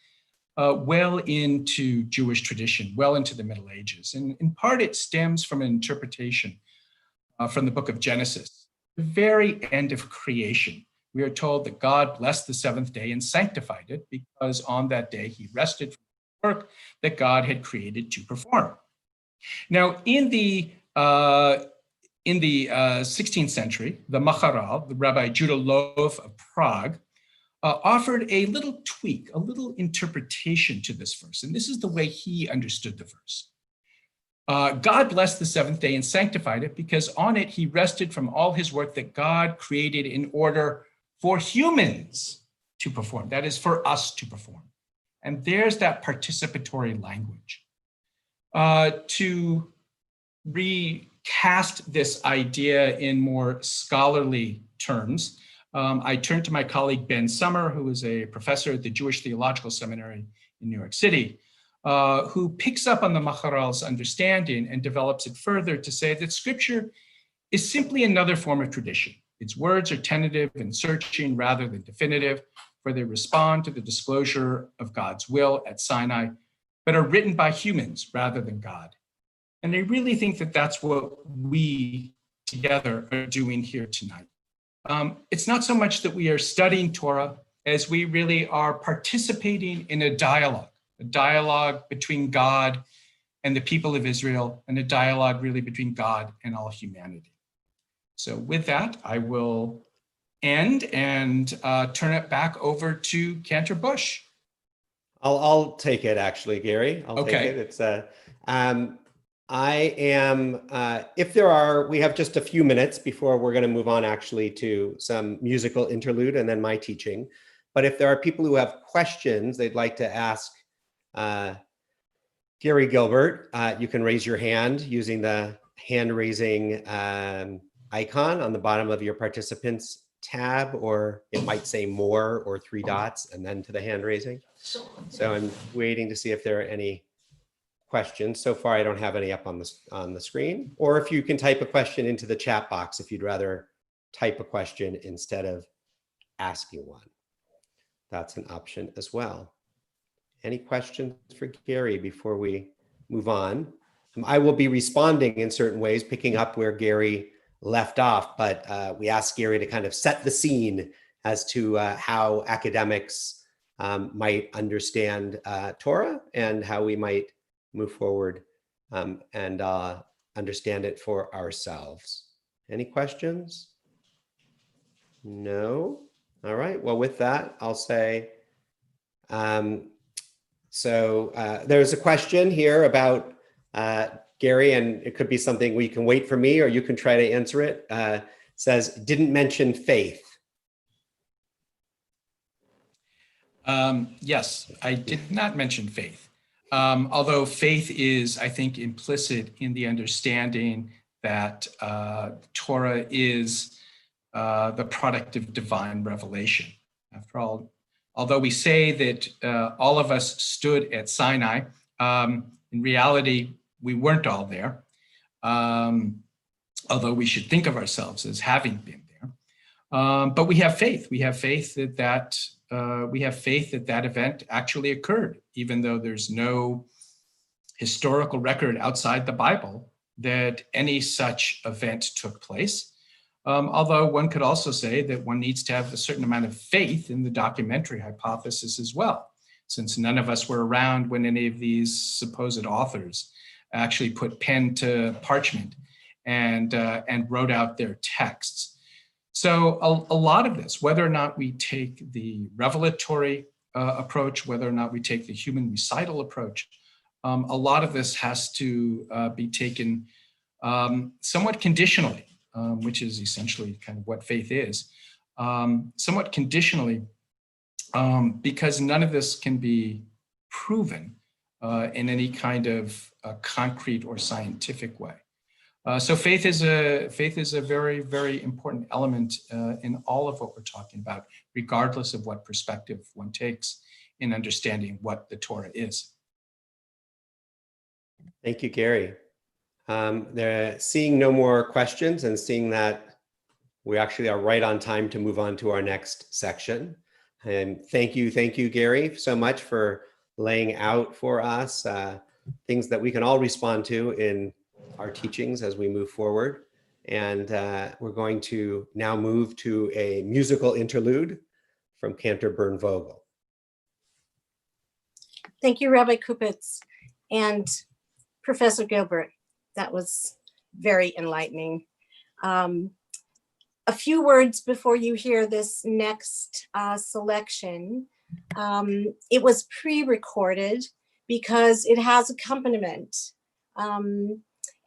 well into Jewish tradition, well into the Middle Ages. And in part, it stems from an interpretation from the book of Genesis, the very end of creation. We are told that God blessed the seventh day and sanctified it because on that day he rested from the work that God had created to perform. Now, in the 16th century, the Maharal, the Rabbi Judah Loew of Prague, offered a little tweak, a little interpretation to this verse. And this is the way he understood the verse. God blessed the seventh day and sanctified it because on it he rested from all his work that God created in order for humans to perform. That is, for us to perform. And there's that participatory language. To recast this idea in more scholarly terms, I turned to my colleague Ben Sommer, who is a professor at the Jewish Theological Seminary in New York City, who picks up on the Maharal's understanding and develops it further to say that scripture is simply another form of tradition. Its words are tentative and searching rather than definitive, for they respond to the disclosure of God's will at Sinai, but are written by humans rather than God. And I really think that that's what we together are doing here tonight. It's not so much that we are studying Torah as we really are participating in a dialogue between God and the people of Israel, and a dialogue really between God and all humanity. So with that, I will end and turn it back over to Cantor Bush. I'll take it, actually, Gary. I'll Okay. take it. It's I am, if there are, we have just a few minutes before we're going to move on actually to some musical interlude and then my teaching. But if there are people who have questions they'd like to ask Gary Gilbert, you can raise your hand using the hand raising icon on the bottom of your participants tab, or it might say more or 3 dots and then to the hand raising. So I'm waiting to see if there are any questions. So far, I don't have any up on the screen. Or if you can type a question into the chat box if you'd rather type a question instead of asking one. That's an option as well. Any questions for Gary before we move on? I will be responding in certain ways, picking up where Gary left off, but we asked Gary to kind of set the scene as to how academics might understand Torah and how we might move forward and understand it for ourselves. Any questions? No? All right, well, with that, I'll say, there's a question here about Gary, and it could be something we can wait for me or you can try to answer it. Says, didn't mention faith. Yes, I did not mention faith. Although faith is, I think, implicit in the understanding that Torah is the product of divine revelation. After all, although we say that all of us stood at Sinai, in reality, we weren't all there, although we should think of ourselves as having been there. But we have faith. We have faith that that event actually occurred, even though there's no historical record outside the Bible that any such event took place. Although one could also say that one needs to have a certain amount of faith in the documentary hypothesis as well, since none of us were around when any of these supposed authors actually put pen to parchment and wrote out their texts. So a lot of this, whether or not we take the revelatory approach, whether or not we take the human recital approach, a lot of this has to be taken somewhat conditionally, which is essentially kind of what faith is, somewhat conditionally, because none of this can be proven in any kind of concrete or scientific way. So faith is a very, very important element in all of what we're talking about, regardless of what perspective one takes in understanding what the Torah is. Thank you, Gary. Seeing no more questions and seeing that we actually are right on time to move on to our next section. And thank you, Gary, so much for laying out for us things that we can all respond to in our teachings as we move forward. And we're going to now move to a musical interlude from Cantor Bern Vogel. Thank you, Rabbi Kupitz and Professor Gilbert. That was very enlightening. A few words before you hear this next selection. It was pre-recorded because it has accompaniment.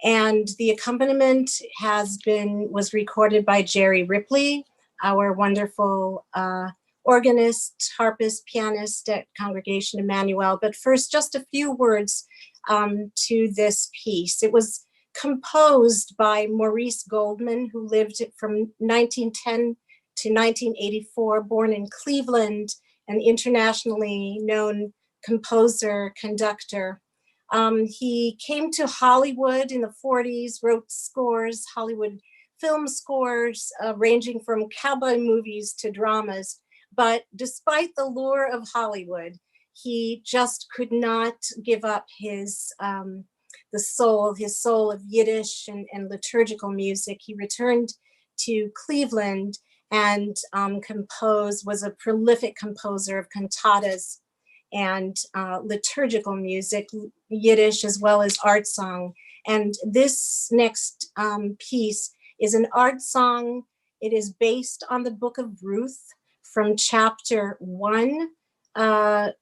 And the accompaniment was recorded by Jerry Ripley, our wonderful organist, harpist, pianist at Congregation Emmanuel. But first, just a few words to this piece. It was composed by Maurice Goldman, who lived from 1910 to 1984, born in Cleveland, an internationally known composer, conductor. He came to Hollywood in the 40s, wrote scores, Hollywood film scores, ranging from cowboy movies to dramas. But despite the lure of Hollywood, he just could not give up his soul of Yiddish and liturgical music. He returned to Cleveland and was a prolific composer of cantatas and liturgical music, Yiddish as well as art song. And this next piece is an art song It is based on the book of Ruth from chapter 1,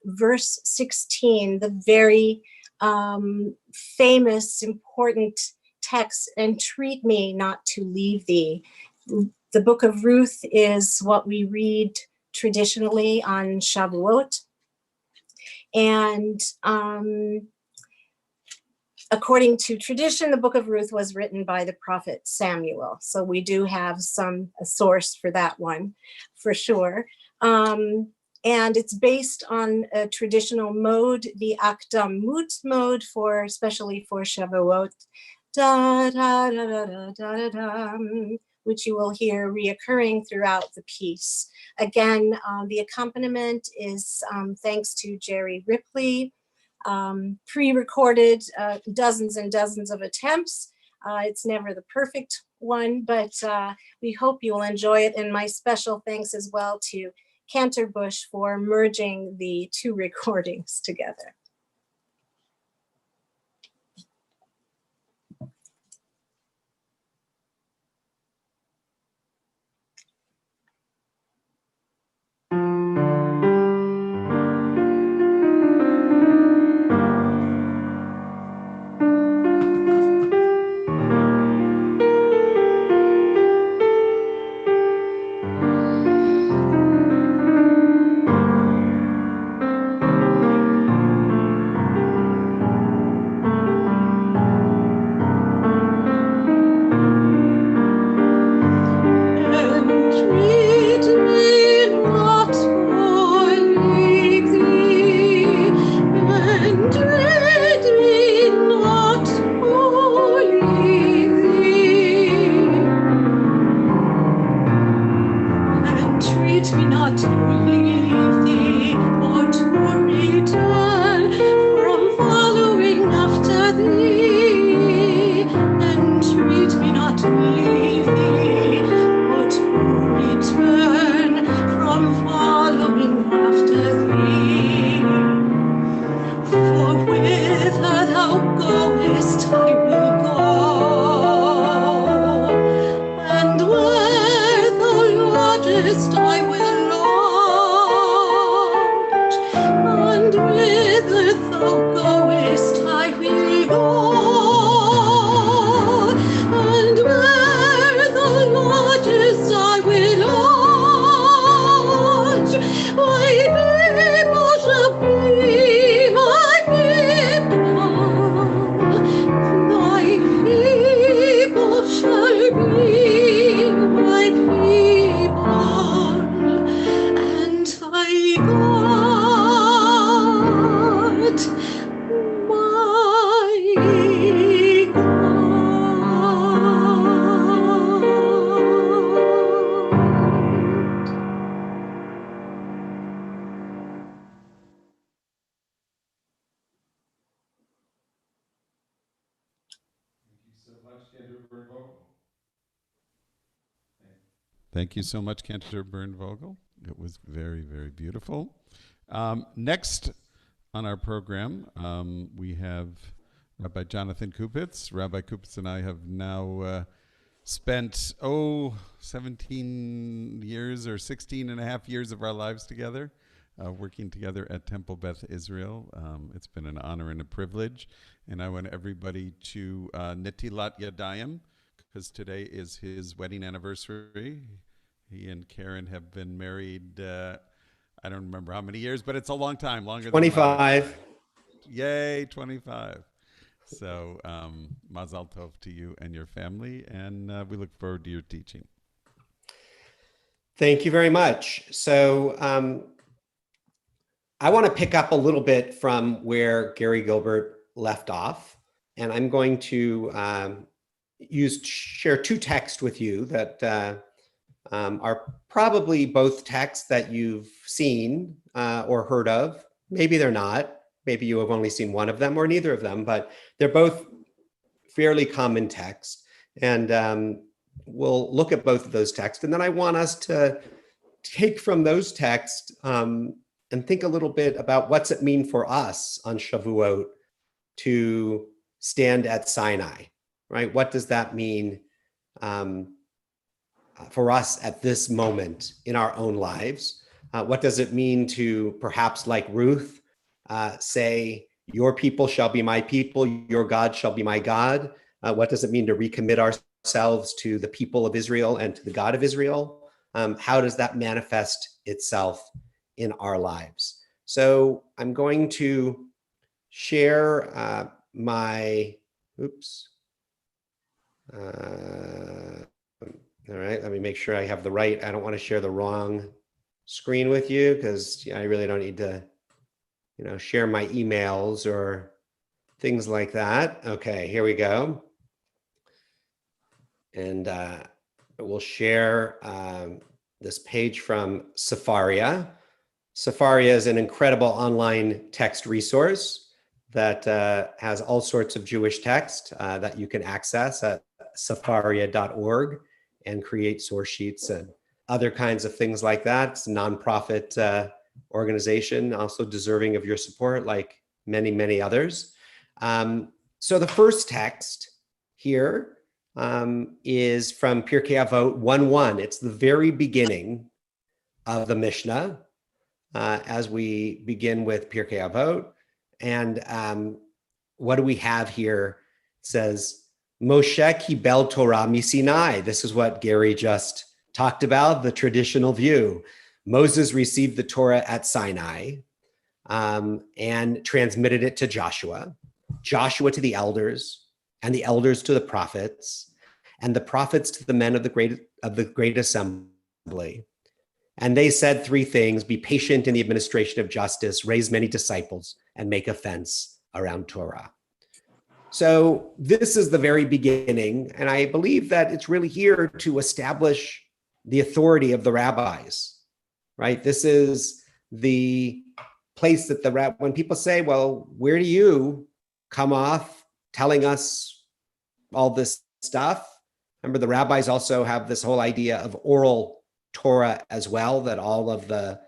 verse 16, the very famous, important text, "Entreat me not to leave thee." The book of Ruth is what we read traditionally on Shavuot. And according to tradition, the book of Ruth was written by the prophet Samuel. So we do have a source for that one, for sure. And it's based on a traditional mode, the Akdamut mode, especially for Shavuot, da, da, da, da, da, da, da, which you will hear reoccurring throughout the piece. Again, the accompaniment is thanks to Jerry Ripley, pre-recorded dozens and dozens of attempts. It's never the perfect one, but we hope you will enjoy it. And my special thanks as well to Cantor Bush for merging the two recordings together. Thank you so much, Cantor Bernvogel. It was very, very beautiful. Next on our program, we have Rabbi Jonathan Kupitz. Rabbi Kupitz and I have now spent, 17 years or 16 and a half years of our lives together, working together at Temple Beth Israel. It's been an honor and a privilege. And I want everybody to Netilat Yadayim, because today is his wedding anniversary. He and Karen have been married, I don't remember how many years, but it's a long time, longer 25. than Yay, 25. So Mazal Tov to you and your family, and we look forward to your teaching. Thank you very much. So I want to pick up a little bit from where Gary Gilbert left off, and I'm going to share two texts with you that are probably both texts that you've seen or heard of. Maybe they're not. Maybe you have only seen one of them or neither of them, but they're both fairly common texts. And we'll look at both of those texts. And then I want us to take from those texts and think a little bit about what's it mean for us on Shavuot to stand at Sinai, right? What does that mean for us at this moment in our own lives? What does it mean to perhaps, like Ruth, say, your people shall be my people, your God shall be my God? What does it mean to recommit ourselves to the people of Israel and to the God of Israel? How does that manifest itself in our lives? So I'm going to share my, oops. All right, let me make sure I have the right, I don't want to share the wrong screen with you because I really don't need to, share my emails or things like that. Okay, here we go. And we'll share this page from Safaria. Safaria is an incredible online text resource that has all sorts of Jewish text that you can access at safaria.org and create source sheets and other kinds of things like that. It's a nonprofit organization, also deserving of your support, like many, many others. So the first text here is from Pirkei Avot 1:1. It's the very beginning of the Mishnah as we begin with Pirkei Avot. And what do we have here? It says, Moshe kibel Torah miSinai. This is what Gary just talked about, the traditional view. Moses received the Torah at Sinai and transmitted it to Joshua, Joshua to the elders, and the elders to the prophets, and the prophets to the men of the great assembly. And they said three things: be patient in the administration of justice, raise many disciples, and make a fence around Torah. So this is the very beginning, and I believe that it's really here to establish the authority of the rabbis, right? This is the place that when people say, well, where do you come off telling us all this stuff? Remember, the rabbis also have this whole idea of oral Torah as well, that all of the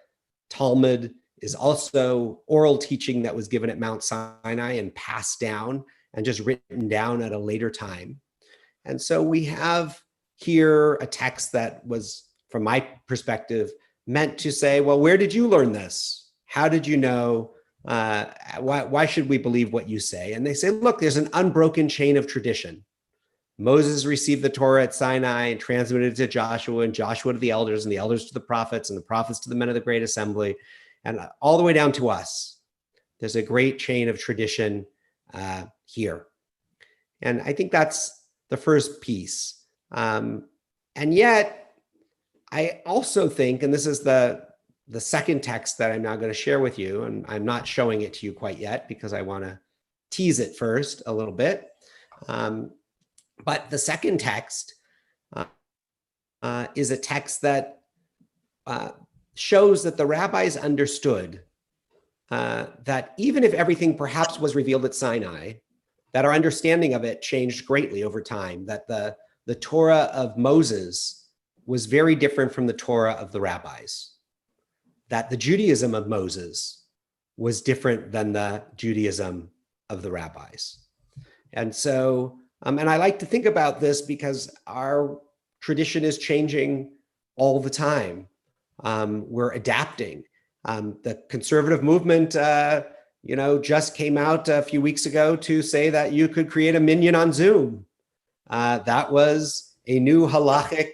Talmud is also oral teaching that was given at Mount Sinai and passed down and just written down at a later time. And so we have here a text that was, from my perspective, meant to say, well, where did you learn this? How did you know? Why should we believe what you say? And they say, look, there's an unbroken chain of tradition. Moses received the Torah at Sinai and transmitted it to Joshua, and Joshua to the elders, and the elders to the prophets, and the prophets to the men of the great assembly, and all the way down to us. There's a great chain of tradition here. And I think that's the first piece. And yet, I also think, and this is the second text that I'm now going to share with you, and I'm not showing it to you quite yet because I want to tease it first a little bit. But the second text is a text that shows that the rabbis understood that even if everything perhaps was revealed at Sinai, that our understanding of it changed greatly over time, that the Torah of Moses was very different from the Torah of the rabbis, that the Judaism of Moses was different than the Judaism of the rabbis. And so, and I like to think about this because our tradition is changing all the time. We're adapting. The conservative movement, just came out a few weeks ago to say that you could create a minyan on Zoom. That was a new halachic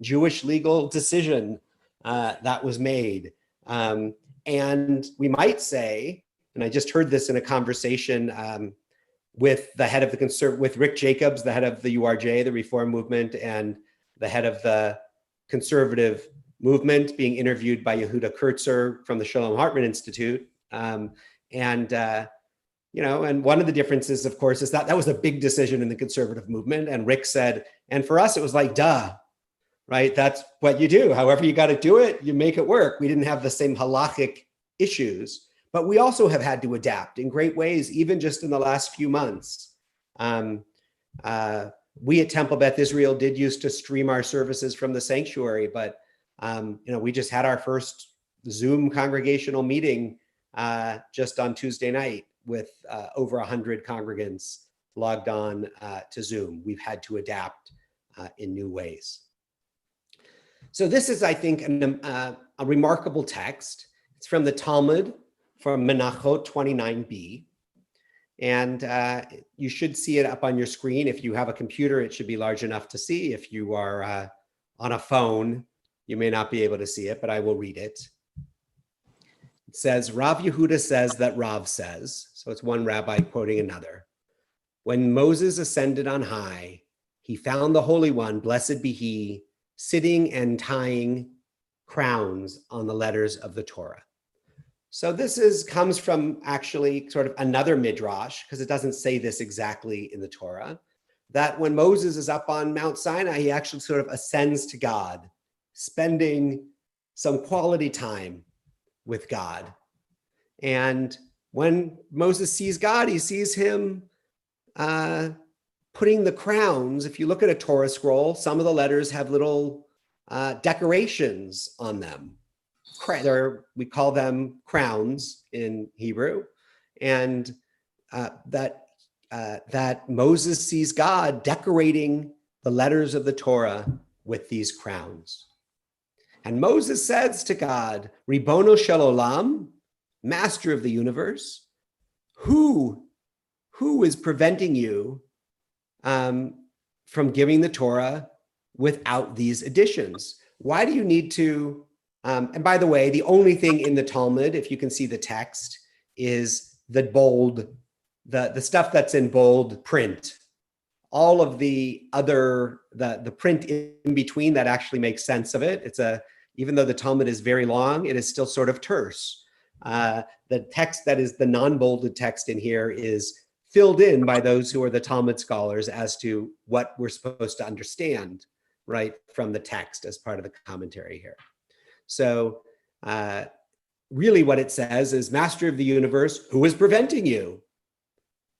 Jewish legal decision that was made. And we might say, and I just heard this in a conversation with the head of with Rick Jacobs, the head of the URJ, the Reform Movement, and the head of the conservative movement, being interviewed by Yehuda Kurtzer from the Shalom Hartman Institute. And one of the differences, of course, is that was a big decision in the conservative movement. And Rick said, and for us, it was like, duh, right? That's what you do. However you got to do it, you make it work. We didn't have the same halachic issues, but we also have had to adapt in great ways, even just in the last few months. We at Temple Beth Israel did used to stream our services from the sanctuary, but we just had our first Zoom congregational meeting just on Tuesday night with over 100 congregants logged on to Zoom. We've had to adapt in new ways. So this is, I think, a remarkable text. It's from the Talmud, from Menachot 29b. And you should see it up on your screen. If you have a computer, it should be large enough to see. If you are on a phone, you may not be able to see it, but I will read it. It says, Rav Yehuda says that Rav says, so it's one rabbi quoting another. When Moses ascended on high, he found the Holy One, blessed be he, sitting and tying crowns on the letters of the Torah. So this comes from actually sort of another midrash, because it doesn't say this exactly in the Torah, that when Moses is up on Mount Sinai, he actually sort of ascends to God, spending some quality time with God. And when Moses sees God, he sees him putting the crowns. If you look at a Torah scroll, some of the letters have little decorations on them. We call them crowns in Hebrew. And that Moses sees God decorating the letters of the Torah with these crowns. And Moses says to God, Ribono shel olam, master of the universe, who is preventing you from giving the Torah without these additions? Why do you need to, and by the way, the only thing in the Talmud, if you can see the text, is the bold, the stuff that's in bold print. All of the other, the print in between that actually makes sense of it. Even though the Talmud is very long, it is still sort of terse. The text that is the non-bolded text in here is filled in by those who are the Talmud scholars as to what we're supposed to understand, right, from the text as part of the commentary here. So really what it says is, master of the universe, who is preventing you,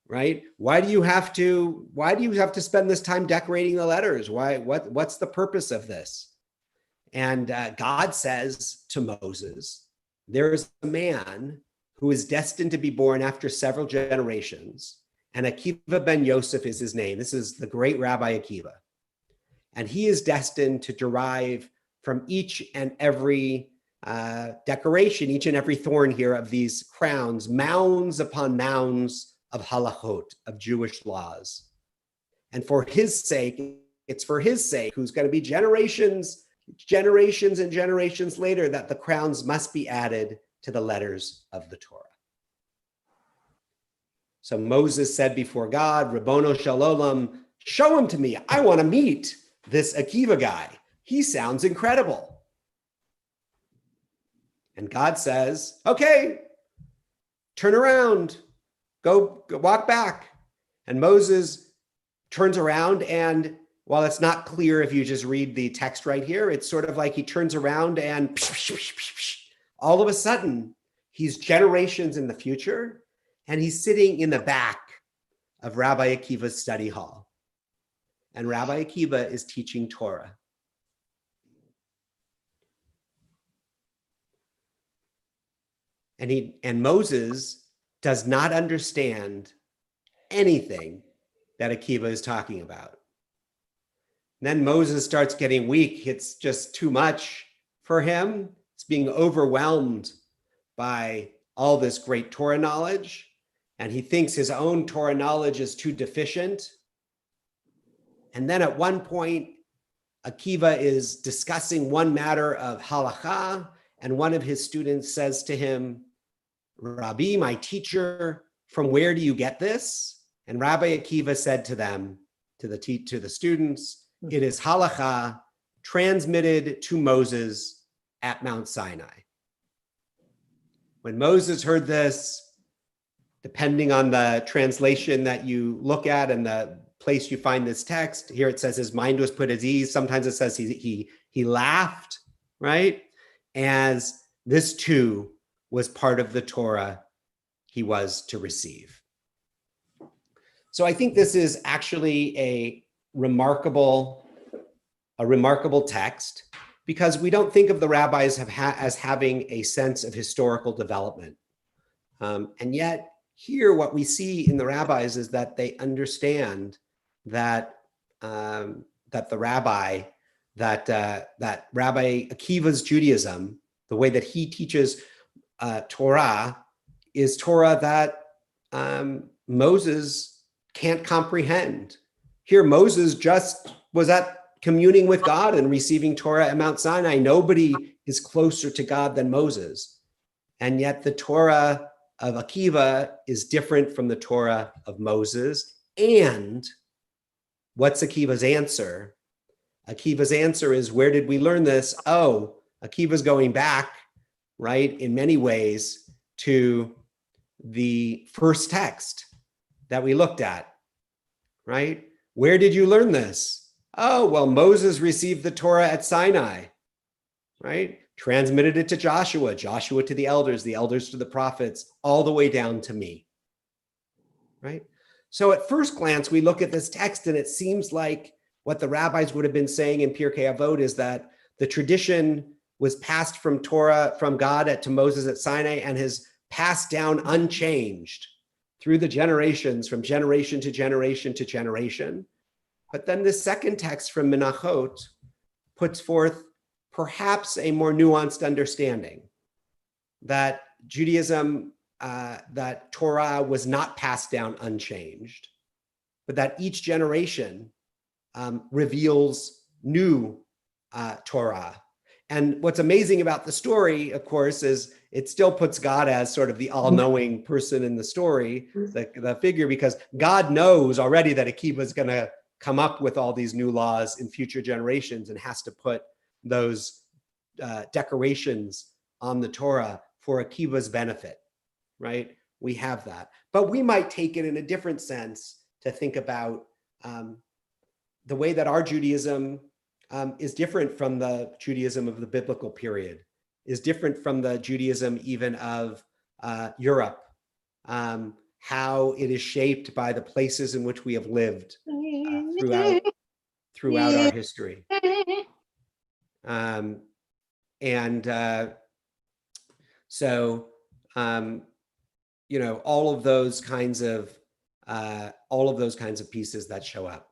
right? Why do you have to spend this time decorating the letters? What's the purpose of this? And God says to Moses, there is a man who is destined to be born after several generations, and Akiva ben Yosef is his name. This is the great Rabbi Akiva. And he is destined to derive from each and every decoration, each and every thorn here of these crowns, mounds upon mounds of halachot, of Jewish laws. And for his sake, it's for his sake, who's going to be generations and generations later, that the crowns must be added to the letters of the Torah. So Moses said before God, Ribono shel olam, show him to me. I want to meet this Akiva guy. He sounds incredible. And God says, okay, turn around, go walk back. And Moses turns around, and while it's not clear if you just read the text right here, it's sort of like he turns around and all of a sudden he's generations in the future, and he's sitting in the back of Rabbi Akiva's study hall. And Rabbi Akiva is teaching Torah. And Moses does not understand anything that Akiva is talking about. And then Moses starts getting weak. It's just too much for him. It's being overwhelmed by all this great Torah knowledge. And he thinks his own Torah knowledge is too deficient. And then at one point, Akiva is discussing one matter of halakha, and one of his students says to him, Rabbi, my teacher, from where do you get this? And Rabbi Akiva said to them, to the students, it is halakha transmitted to Moses at Mount Sinai. When Moses heard this, depending on the translation that you look at and the place you find this text, here it says his mind was put at ease. Sometimes it says he laughed, right? As this too was part of the Torah he was to receive. So I think this is actually a remarkable text, because we don't think of the rabbis as having a sense of historical development. And yet here what we see in the rabbis is that they understand that, that the rabbi that Rabbi Akiva's Judaism, the way that he teaches Torah, is Torah that Moses can't comprehend. Here, Moses just was at communing with God and receiving Torah at Mount Sinai. Nobody is closer to God than Moses. And yet the Torah of Akiva is different from the Torah of Moses. And what's Akiva's answer? Akiva's answer is, where did we learn this? Oh, Akiva's going back, right, in many ways to the first text that we looked at, right? Where did you learn this? Oh, well, Moses received the Torah at Sinai, right? Transmitted it to Joshua, Joshua to the elders to the prophets, all the way down to me, right? So at first glance, we look at this text and it seems like what the rabbis would have been saying in Pirkei Avot is that the tradition was passed from Torah, from God to Moses at Sinai, and has passed down unchanged through the generations, from generation to generation to generation. But then the second text from Menachot puts forth perhaps a more nuanced understanding that Judaism, that Torah was not passed down unchanged, but that each generation reveals new Torah. And what's amazing about the story, of course, is it still puts God as sort of the all-knowing person in the story, the figure, because God knows already that Akiva is going to come up with all these new laws in future generations and has to put those decorations on the Torah for Akiva's benefit, right? We have that. But we might take it in a different sense to think about the way that our Judaism is different from the Judaism of the biblical period, is different from the Judaism even of Europe, how it is shaped by the places in which we have lived throughout our history. So, you know, all of those kinds of pieces that show up.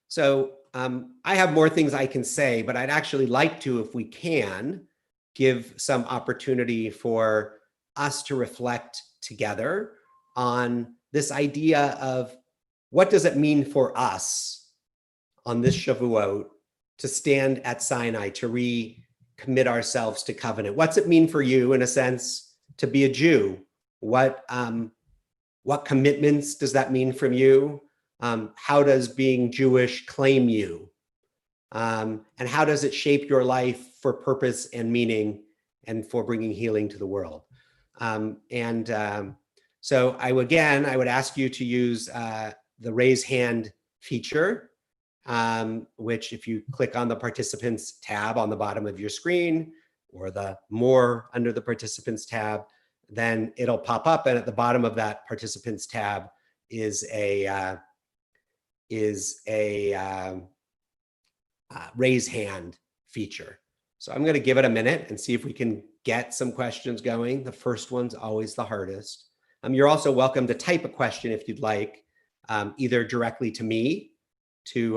So I have more things I can say, but I'd actually like to, if we can, give some opportunity for us to reflect together on this idea of what does it mean for us on this Shavuot to stand at Sinai, to recommit ourselves to covenant. What's it mean for you, in a sense, to be a Jew? What commitments does that mean from you? How does being Jewish claim you? And how does it shape your life for purpose and meaning and for bringing healing to the world? So I would ask you to use the raise hand feature, which if you click on the participants tab on the bottom of your screen, or the more under the participants tab, then it'll pop up. And at the bottom of that participants tab is a raise hand feature. So I'm going to give it a minute and see if we can get some questions going. The first one's always the hardest. You're also welcome to type a question if you'd like, either directly to me, to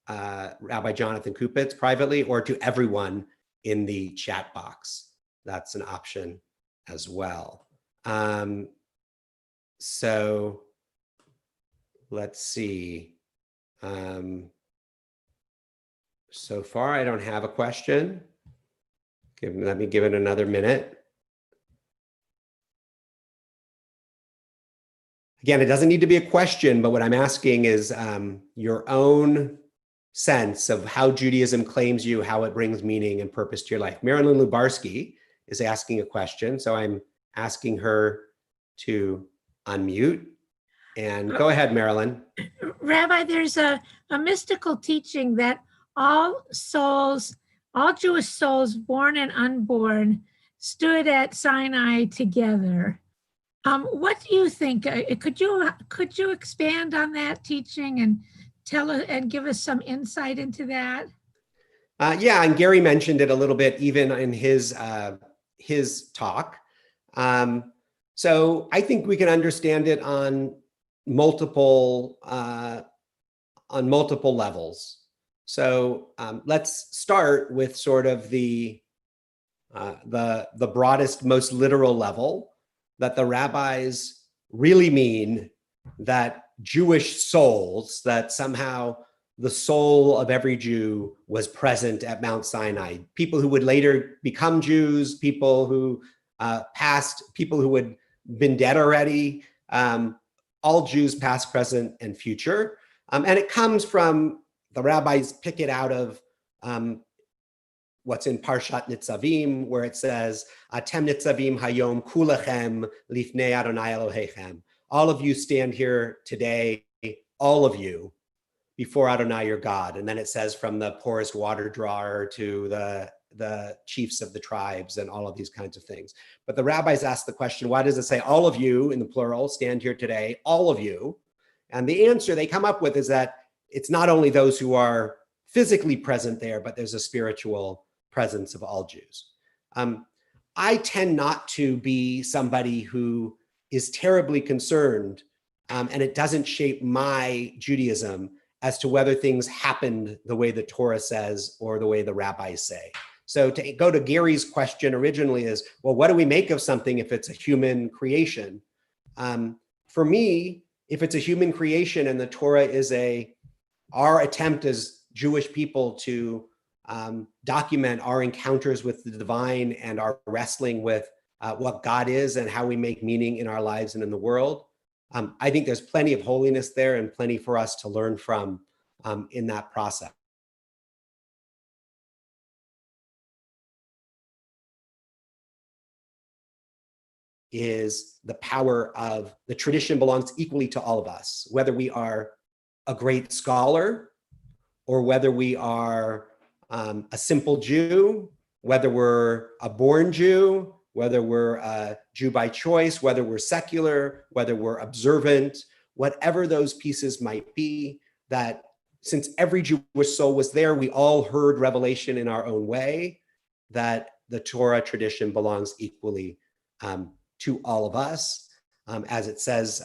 Rabbi Jonathan Kupitz privately, or to everyone in the chat box. That's an option as well. So let's see. So far, I don't have a question. Let me give it another minute. Again, it doesn't need to be a question, but what I'm asking is your own sense of how Judaism claims you, how it brings meaning and purpose to your life. Marilyn Lubarsky is asking a question, so I'm asking her to unmute. And go ahead, Marilyn. Rabbi, there's a mystical teaching that all Jewish souls, born and unborn, stood at Sinai together. What do you think? Could you expand on that teaching and tell us and give us some insight into that? Yeah, and Gary mentioned it a little bit even in his talk. So I think we can understand it on multiple levels. So let's start with sort of the broadest, most literal level, that the rabbis really mean that Jewish souls, that somehow the soul of every Jew was present at Mount Sinai. People who would later become Jews, people who people who had been dead already, all Jews past, present, and future. And it comes from, the rabbis pick it out of what's in Parshat Nitzavim, where it says, Atem Nitzavim Hayom Kulachem Lifnei Adonai Elohechem. All of you stand here today, all of you, before Adonai your God. And then it says, from the poorest water drawer to the chiefs of the tribes and all of these kinds of things. But the rabbis ask the question, why does it say all of you in the plural, stand here today, all of you? And the answer they come up with is that it's not only those who are physically present there, but there's a spiritual presence of all Jews. I tend not to be somebody who is terribly concerned, and it doesn't shape my Judaism as to whether things happened the way the Torah says or the way the rabbis say. So to go to Gary's question originally is, well, what do we make of something if it's a human creation? For me, if it's a human creation and the Torah is our attempt as Jewish people to document our encounters with the divine and our wrestling with what God is and how we make meaning in our lives and in the world, I think there's plenty of holiness there and plenty for us to learn from in that process. Is the power of the tradition belongs equally to all of us, whether we are a great scholar or whether we are a simple Jew, whether we're a born Jew, whether we're a Jew by choice, whether we're secular, whether we're observant, whatever those pieces might be, that since every Jewish soul was there, we all heard revelation in our own way, that the Torah tradition belongs equally to all of us. As it says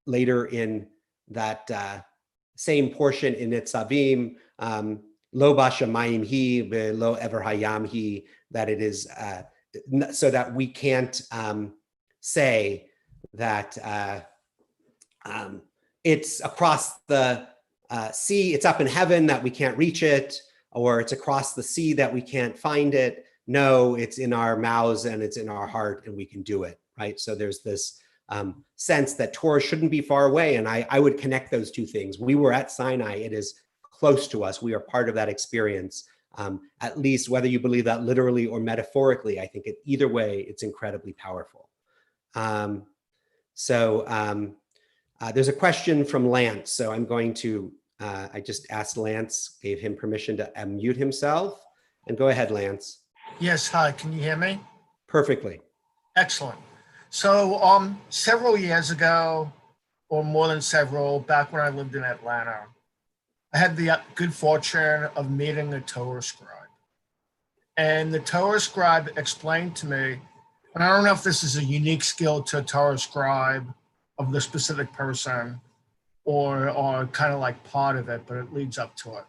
later in that same portion in Nitzavim, lo bashamayim hi, lo ever hayam hi, that it is so that we can't say that it's across the sea, it's up in heaven that we can't reach it, or it's across the sea that we can't find it. No, it's in our mouths and it's in our heart and we can do it, right? So there's this sense that Torah shouldn't be far away. And I would connect those two things. We were at Sinai, it is close to us. We are part of that experience. At least whether you believe that literally or metaphorically, I think either way, it's incredibly powerful. There's a question from Lance. So I'm going to, I just asked Lance, gave him permission to unmute himself. And go ahead, Lance. Yes, hi, can you hear me? Perfectly. Excellent. So several years ago, or more than several, back when I lived in Atlanta, I had the good fortune of meeting a Torah scribe. And the Torah scribe explained to me, and I don't know if this is a unique skill to a Torah scribe of the specific person or kind of like part of it, but it leads up to it.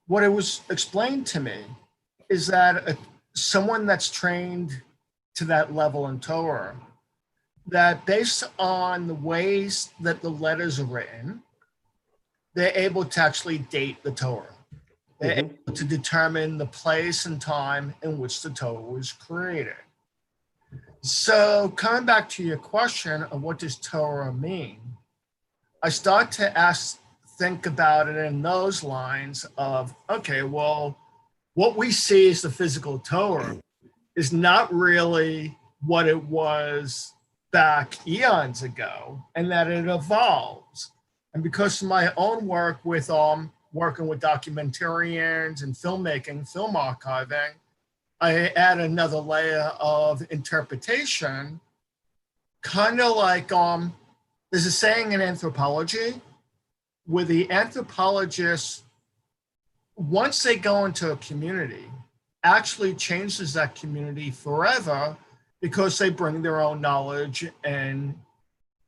What it was explained to me is that someone that's trained to that level in Torah, that based on the ways that the letters are written, they're able to actually date the Torah. They're able to determine the place and time in which the Torah was created. So coming back to your question of what does Torah mean, I start to think about it in those lines of, okay, well, what we see as the physical Torah is not really what it was back eons ago, and that it evolves. And because of my own work with working with documentarians and filmmaking, film archiving, I add another layer of interpretation, kind of like there's a saying in anthropology where the anthropologists, once they go into a community, actually changes that community forever because they bring their own knowledge and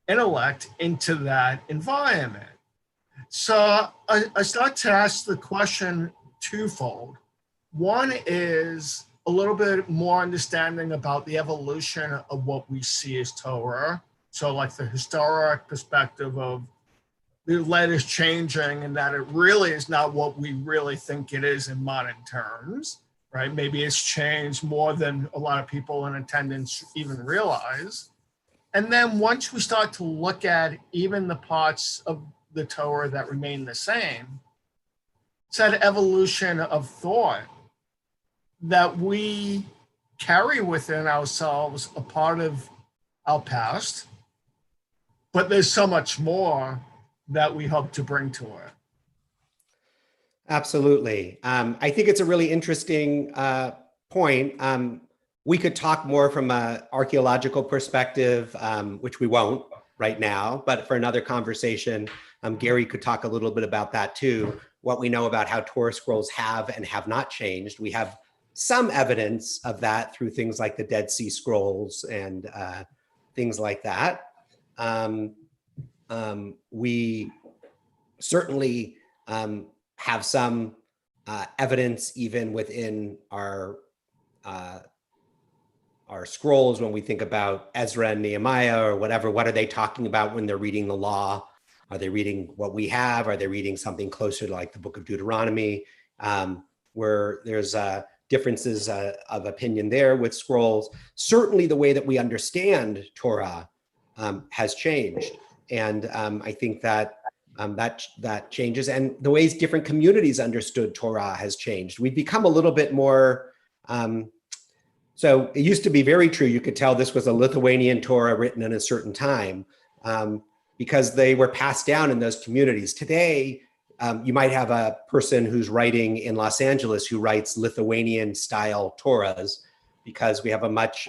intellect into that environment. So I start to ask the question twofold. One is a little bit more understanding about the evolution of what we see as Torah. So like the historic perspective of the letters changing and that it really is not what we really think it is in modern terms, right? Maybe it's changed more than a lot of people in attendance even realize. And then once we start to look at even the parts of the Torah that remain the same, it's that evolution of thought that we carry within ourselves a part of our past, but there's so much more that we hope to bring to it. Absolutely. I think it's a really interesting point. We could talk more from an archaeological perspective, which we won't right now, but for another conversation, Gary could talk a little bit about that too, what we know about how Torah scrolls have and have not changed. We have some evidence of that through things like the Dead Sea Scrolls and things like that. We certainly have some evidence even within our scrolls when we think about Ezra and Nehemiah or whatever. What are they talking about when they're reading the law? Are they reading what we have? Are they reading something closer to like the book of Deuteronomy, where there's differences of opinion there with scrolls? Certainly the way that we understand Torah has changed. And I think that that changes, and the ways different communities understood Torah has changed. We've become a little bit more, so it used to be very true. You could tell this was a Lithuanian Torah written in a certain time because they were passed down in those communities. Today, you might have a person who's writing in Los Angeles who writes Lithuanian style Torahs because we have a much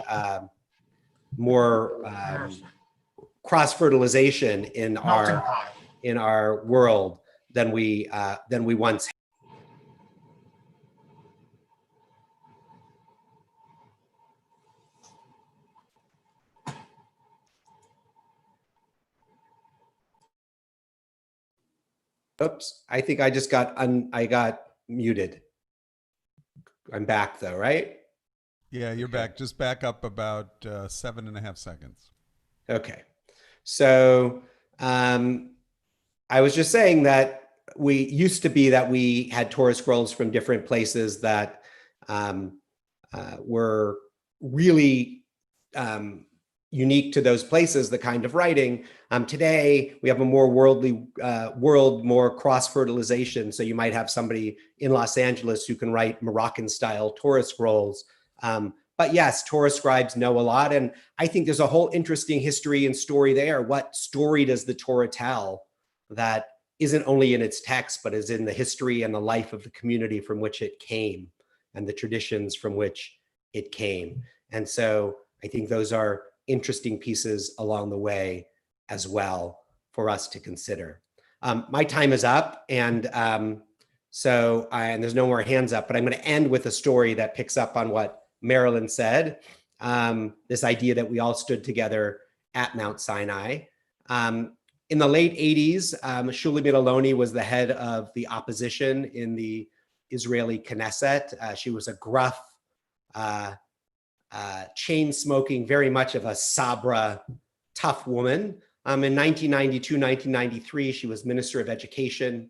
more cross-fertilization in our world than we once had. Oops, I think I just got muted. I'm back though, right? Yeah, you're back. Just back up about 7.5 seconds. Okay. So I was just saying that we used to be that we had Torah scrolls from different places that were really unique to those places, the kind of writing. Today, we have a more worldly world, more cross-fertilization. So you might have somebody in Los Angeles who can write Moroccan-style Torah scrolls. But yes, Torah scribes know a lot. And I think there's a whole interesting history and story there. What story does the Torah tell that isn't only in its text, but is in the history and the life of the community from which it came and the traditions from which it came? And so I think those are interesting pieces along the way as well for us to consider. My time is up, and and there's no more hands up, but I'm going to end with a story that picks up on what Marilyn said, this idea that we all stood together at Mount Sinai. In the late 80s, Shulamit Aloni was the head of the opposition in the Israeli Knesset. She was a gruff, chain smoking, very much of a Sabra, tough woman. In 1992, 1993, she was Minister of Education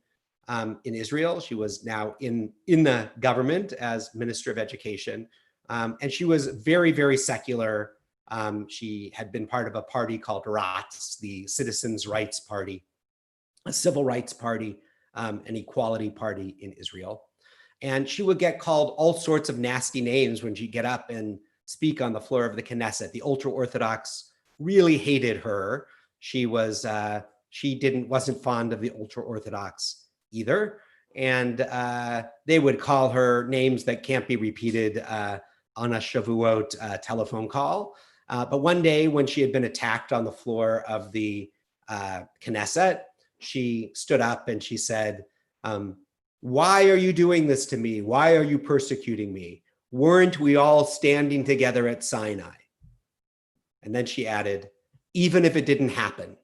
in Israel. She was now in the government as Minister of Education. And she was very, very secular. She had been part of a party called Ratz, the Citizens' Rights Party, a civil rights party, an equality party in Israel. And she would get called all sorts of nasty names when she'd get up and speak on the floor of the Knesset. The ultra-Orthodox really hated her. She wasn't fond of the ultra-Orthodox either. And they would call her names that can't be repeated on a Shavuot telephone call. But one day when she had been attacked on the floor of the Knesset, she stood up and she said, "Why are you doing this to me? Why are you persecuting me? Weren't we all standing together at Sinai?" And then she added, "Even if it didn't happen."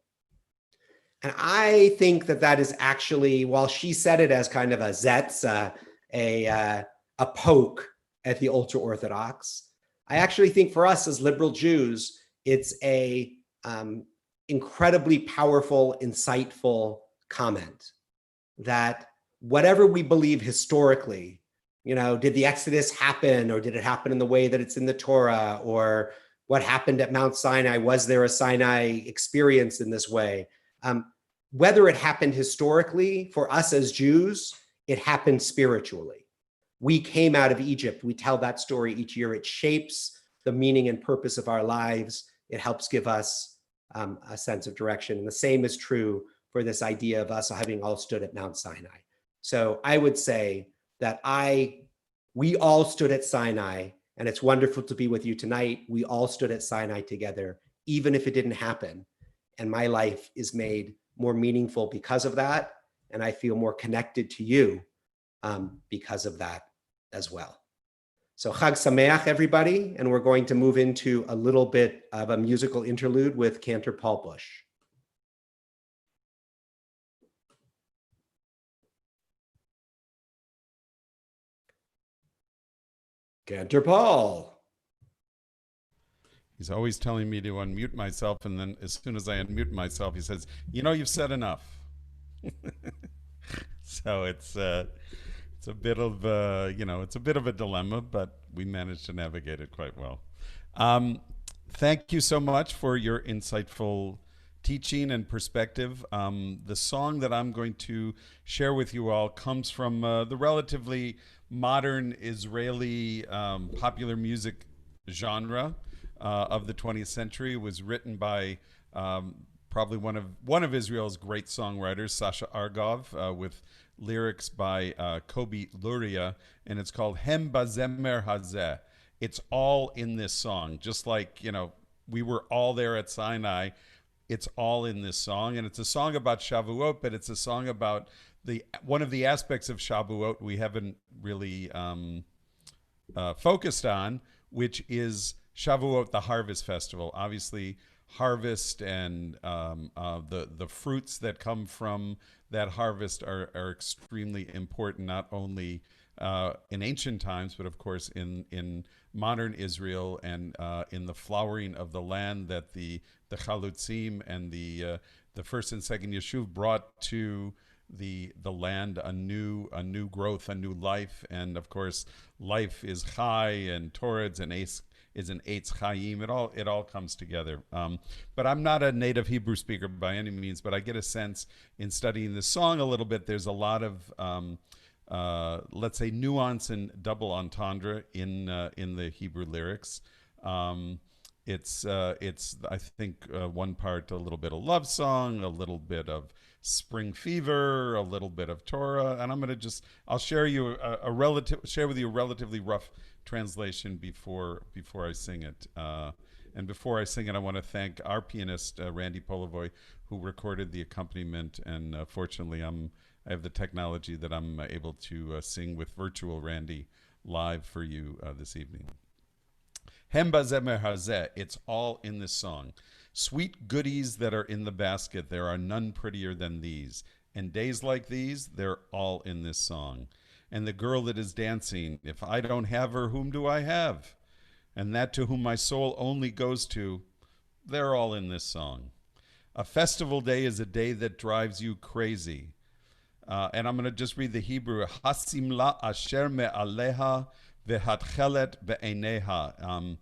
And I think that that is actually, while she said it as kind of a zetz, a poke at the ultra-Orthodox, I actually think for us as liberal Jews, it's a incredibly powerful, insightful comment that whatever we believe historically, did the Exodus happen, or did it happen in the way that it's in the Torah, or what happened at Mount Sinai? Was there a Sinai experience in this way? Whether it happened historically, for us as Jews, it happened spiritually. We came out of Egypt. We tell that story each year. It shapes the meaning and purpose of our lives. It helps give us a sense of direction. And the same is true for this idea of us having all stood at Mount Sinai. So I would say that we all stood at Sinai, and it's wonderful to be with you tonight. We all stood at Sinai together, even if it didn't happen. And my life is made more meaningful because of that. And I feel more connected to you because of that as well. So Chag Sameach, everybody. And we're going to move into a little bit of a musical interlude with Cantor Paul Bush. Cantor Paul. He's always telling me to unmute myself, and then as soon as I unmute myself, he says, "You've said enough." So it's a bit of it's a bit of a dilemma, but we managed to navigate it quite well. Thank you so much for your insightful teaching and perspective. The song that I'm going to share with you all comes from the relatively modern Israeli popular music genre of the 20th century. It was written by probably one of Israel's great songwriters, Sasha Argov, with lyrics by Kobi Luria, and it's called Hem Bazemer Hazeh. It's all in this song, just like we were all there at Sinai. It's all in this song, and it's a song about Shavuot, but it's a song about one of the aspects of Shavuot we haven't really focused on, which is Shavuot, the harvest festival. Obviously, harvest and the fruits that come from that harvest are extremely important, not only in ancient times, but of course in modern Israel, and in the flowering of the land that the Chalutzim and the first and second Yeshuv brought to the land, a new growth, a new life. And of course, life is Chai, and Torah is an Eitz Chaim. It all comes together. But I'm not a native Hebrew speaker by any means, but I get a sense in studying this song a little bit, there's a lot of let's say nuance and double entendre in the Hebrew lyrics. It's I think one part a little bit of love song, a little bit of spring fever, a little bit of Torah, and I'll share with you a relatively rough translation before I sing it. And before I sing it, I want to thank our pianist Randy Polovoy, who recorded the accompaniment. And fortunately, I have the technology that I'm able to sing with virtual Randy live for you this evening. Hem bazemer hazeh, it's all in this song. Sweet goodies that are in the basket, there are none prettier than these. And days like these, they're all in this song. And the girl that is dancing, if I don't have her, whom do I have? And that to whom my soul only goes to, they're all in this song. A festival day is a day that drives you crazy. And I'm going to just read the Hebrew. Hasimla asher me'aleha vehatchelet be'eineha.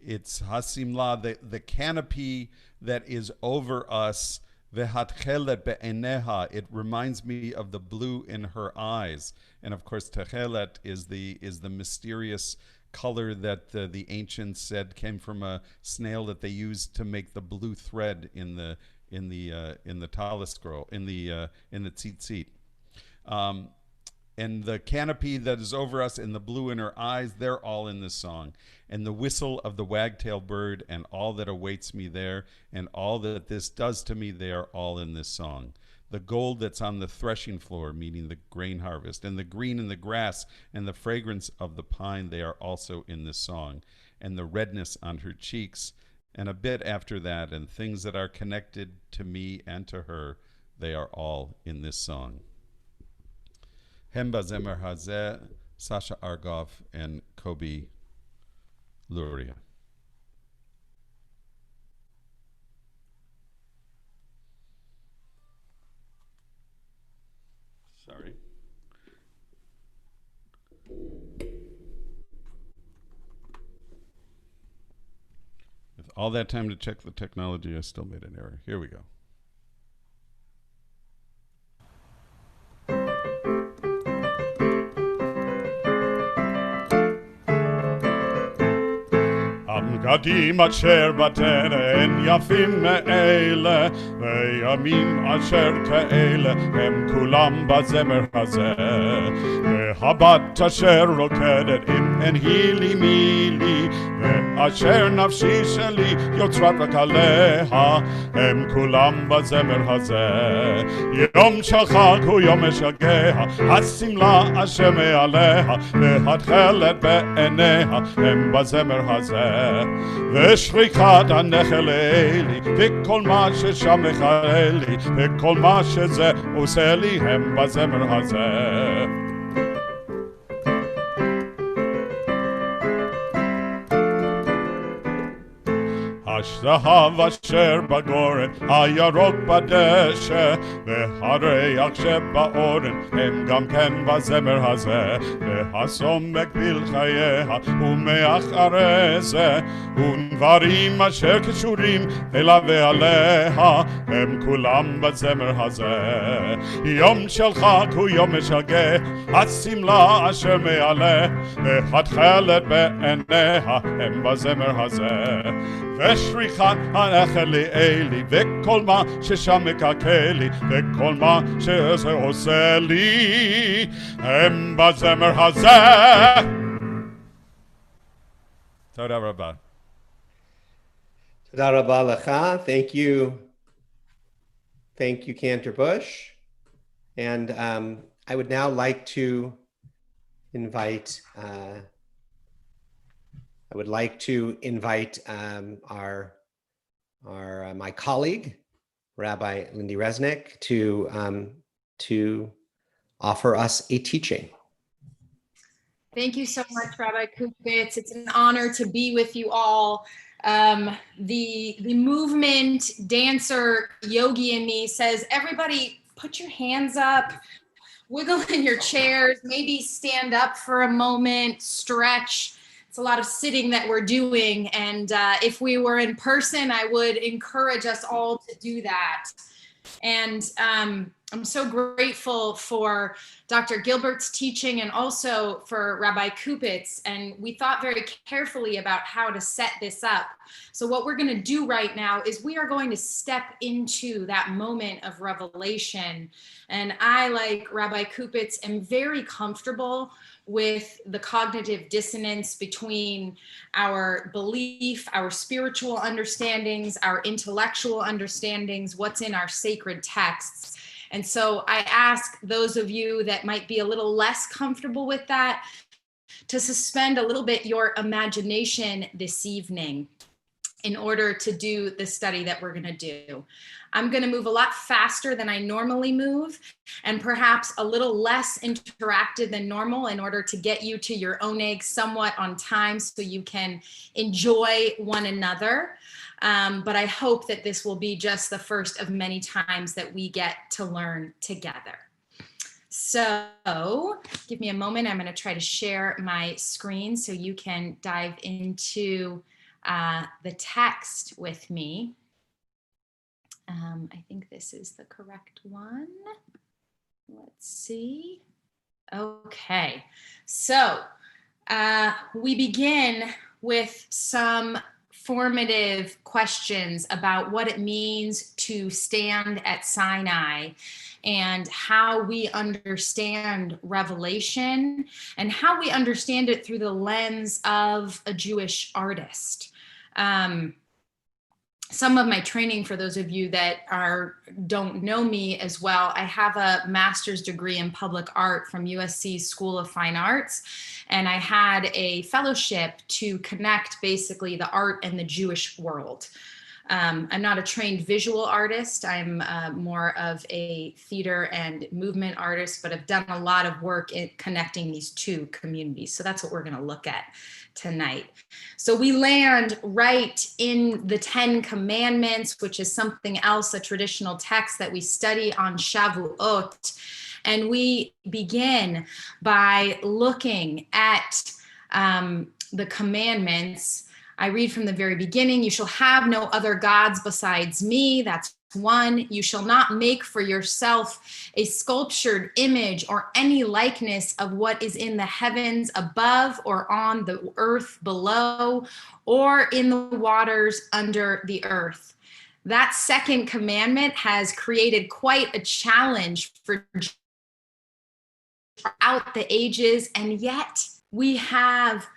It's hasimla, the canopy that is over us. Vehatchelet be'eineha. It reminds me of the blue in her eyes. And of course, techelet is the mysterious color that the ancients said came from a snail that they used to make the blue thread in the talis scroll, in the tzitzit. And the canopy that is over us and the blue in her eyes, they're all in this song. And the whistle of the wagtail bird and all that awaits me there and all that this does to me, they are all in this song. The gold that's on the threshing floor, meaning the grain harvest, and the green in the grass and the fragrance of the pine, they are also in this song. And the redness on her cheeks, and a bit after that, and things that are connected to me and to her, They are all in this song. Hem Bazemer Hazeh, Sasha Argov, and Kobe Luria. Sorry. With all that time to check the technology, I still made an error. Here we go. הבגדים אשר בטרן יפים מאלה, וימים אשר כאלה הם כולם בזמר הזה. והבת אשר רוקדת עם אין הילי מילי, ואשר נפשי שלי יוצרת רק עליה, הם כולם בזמר הזה. יום של חג הוא יום משגע, השמלה אשר מעליה, והתכלת בעיניה, הם בזמר הזה. ושריקת הנחל אלי, וכל מה ששם מחלל לי, וכל מה שזה עושה לי, הם בזמר הזה. הזהב אשר בגורן, הירוק בדשא, והריח שבאורן, הם גם כן בזמר הזה. והסומק בלחייה, ומאחרי זה, ודברים אשר קשורים אליו ועליה, הם כולם בזמר הזה. יום של חג הוא יום משגע, השמלה אשר מעלה, והתכלת בעיניה, הם בזמר הזה. ושריחת הנחל אלי, וכל מה ששם מקקה לי, וכל מה שזה עושה לי, הם בזמר הזה. תודה רבה. תודה רבה לך. Thank you. Thank you, Cantor Bush. And I would now like to invite my colleague, Rabbi Lindy Resnick, to offer us a teaching. Thank you so much, Rabbi Kupitz. It's an honor to be with you all. The movement dancer yogi in me says, everybody put your hands up, wiggle in your chairs, maybe stand up for a moment, stretch. It's a lot of sitting that we're doing. And if we were in person, I would encourage us all to do that. And I'm so grateful for Dr. Gilbert's teaching and also for Rabbi Kupitz. And we thought very carefully about how to set this up. So what we're going to do right now is we are going to step into that moment of revelation. And I, like Rabbi Kupitz, am very comfortable with the cognitive dissonance between our belief, our spiritual understandings, our intellectual understandings, what's in our sacred texts. And so I ask those of you that might be a little less comfortable with that to suspend a little bit your imagination this evening in order to do the study that we're going to do. I'm going to move a lot faster than I normally move and perhaps a little less interactive than normal in order to get you to your oneg somewhat on time so you can enjoy one another. But I hope that this will be just the first of many times that we get to learn together. So give me a moment. I'm going to try to share my screen so you can dive into the text with me. I think this is the correct one. Let's see. Okay, so we begin with some formative questions about what it means to stand at Sinai and how we understand revelation and how we understand it through the lens of a Jewish artist. Some of my training, for those of you that don't know me as well, I have a master's degree in public art from USC School of Fine Arts, and I had a fellowship to connect basically the art and the Jewish world. I'm not a trained visual artist. I'm more of a theater and movement artist, but I've done a lot of work in connecting these two communities. So that's what we're going to look at tonight. So we land right in the 10 Commandments, which is something else, a traditional text that we study on Shavuot. And we begin by looking at the commandments. I read from the very beginning, you shall have no other gods besides me. That's one. You shall not make for yourself a sculptured image or any likeness of what is in the heavens above or on the earth below or in the waters under the earth. That second commandment has created quite a challenge for throughout the ages, and yet we have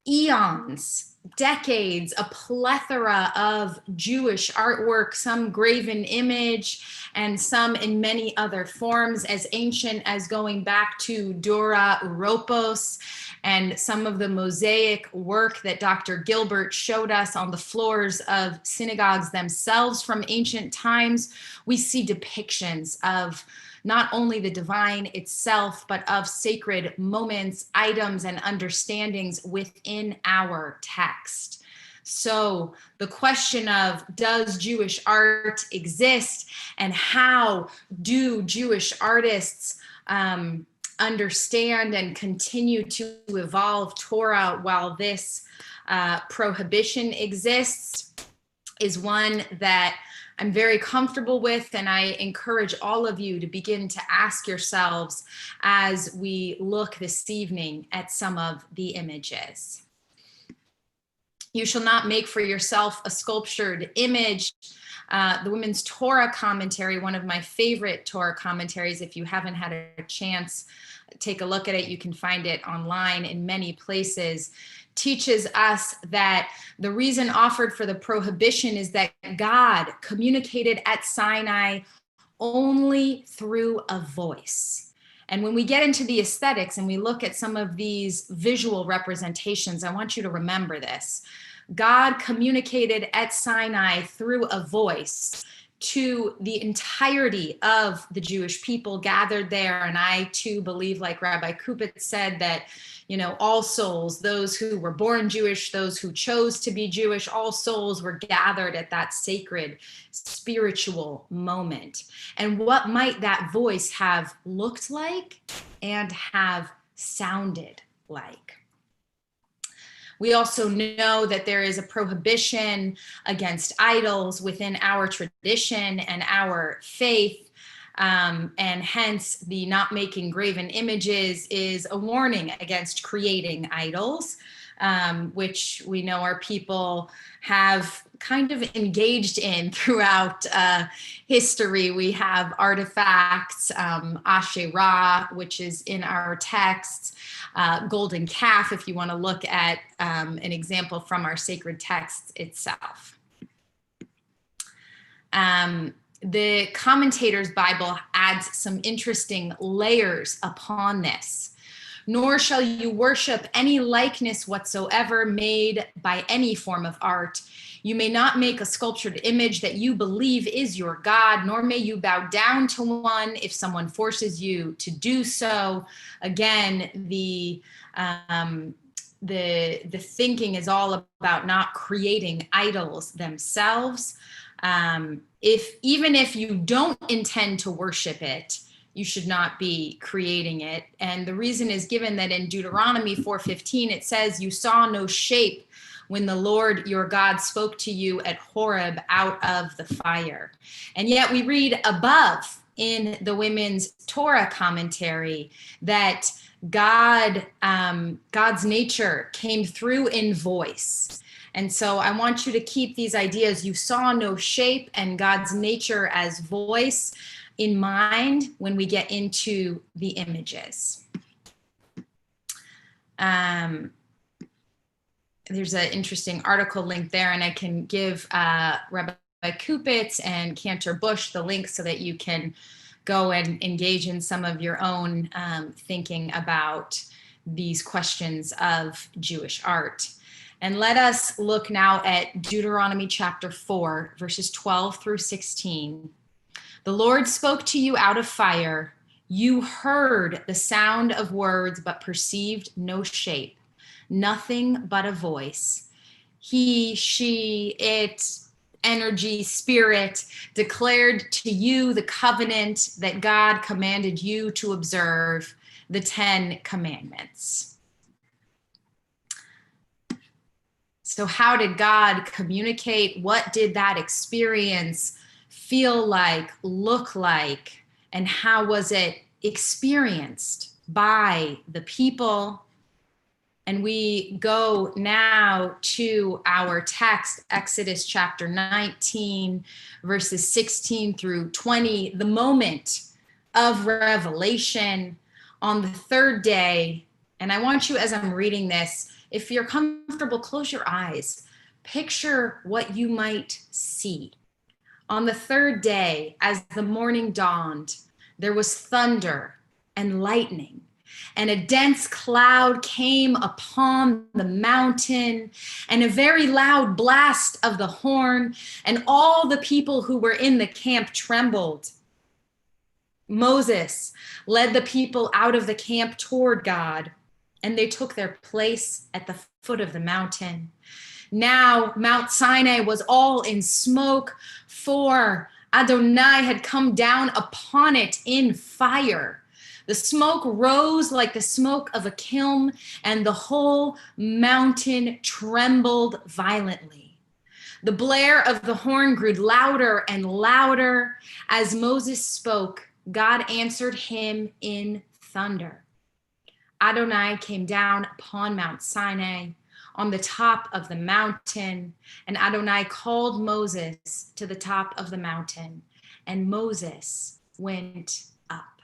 eons, decades, a plethora of Jewish artwork, some graven image and some in many other forms, as ancient as going back to Dora Europos, and some of the mosaic work that Dr. Gilbert showed us on the floors of synagogues themselves from ancient times. We see depictions of not only the divine itself, but of sacred moments, items, and understandings within our text. So the question of, does Jewish art exist, and how do Jewish artists understand and continue to evolve Torah while this prohibition exists, is one that I'm very comfortable with, and I encourage all of you to begin to ask yourselves as we look this evening at some of the images. You shall not make for yourself a sculptured image. The Women's Torah commentary, one of my favorite Torah commentaries, if you haven't had a chance, take a look at it. You can find it online in many places. Teaches us that the reason offered for the prohibition is that God communicated at Sinai only through a voice. And when we get into the aesthetics and we look at some of these visual representations, I want you to remember this. God communicated at Sinai through a voice to the entirety of the Jewish people gathered there. And I too believe, like Rabbi Kupitz said, that, you know, all souls, those who were born Jewish, those who chose to be Jewish, all souls were gathered at that sacred spiritual moment. And what might that voice have looked like and have sounded like? We also know that there is a prohibition against idols within our tradition and our faith, and hence the not making graven images is a warning against creating idols, which we know our people have kind of engaged in throughout history. We have artifacts, Asherah, which is in our texts, golden calf, if you want to look at an example from our sacred text itself. The Commentator's Bible adds some interesting layers upon this. Nor shall you worship any likeness whatsoever made by any form of art. You may not make a sculptured image that you believe is your God, nor may you bow down to one if someone forces you to do so. Again, the thinking is all about not creating idols themselves. Even if you don't intend to worship it, you should not be creating it. And the reason is given that in Deuteronomy 4:15, it says, you saw no shape when the Lord your God spoke to you at Horeb out of the fire. And yet we read above in the Women's Torah commentary that God's nature came through in voice. And so I want you to keep these ideas, you saw no shape and God's nature as voice, in mind when we get into the images. There's an interesting article link there, and I can give Rabbi Kupitz and Cantor Bush the link so that you can go and engage in some of your own thinking about these questions of Jewish art. And let us look now at Deuteronomy chapter 4, verses 12 through 16. The Lord spoke to you out of fire. You heard the sound of words, but perceived no shape, nothing but a voice. He, she, it, energy, spirit, declared to you the covenant that God commanded you to observe, the 10 commandments. So how did God communicate? What did that experience feel like, look like, and how was it experienced by the people? And we go now to our text, Exodus chapter 19, verses 16 through 20, the moment of revelation on the third day. And I want you, as I'm reading this, if you're comfortable, close your eyes. Picture what you might see. On the third day, as the morning dawned, there was thunder and lightning, and a dense cloud came upon the mountain, and a very loud blast of the horn, and all the people who were in the camp trembled. Moses led the people out of the camp toward God, and they took their place at the foot of the mountain. Now Mount Sinai was all in smoke, for Adonai had come down upon it in fire. The smoke rose like the smoke of a kiln, and the whole mountain trembled violently. The blare of the horn grew louder and louder. As Moses spoke, God answered him in thunder. Adonai came down upon Mount Sinai on the top of the mountain, and Adonai called Moses to the top of the mountain, and Moses went up.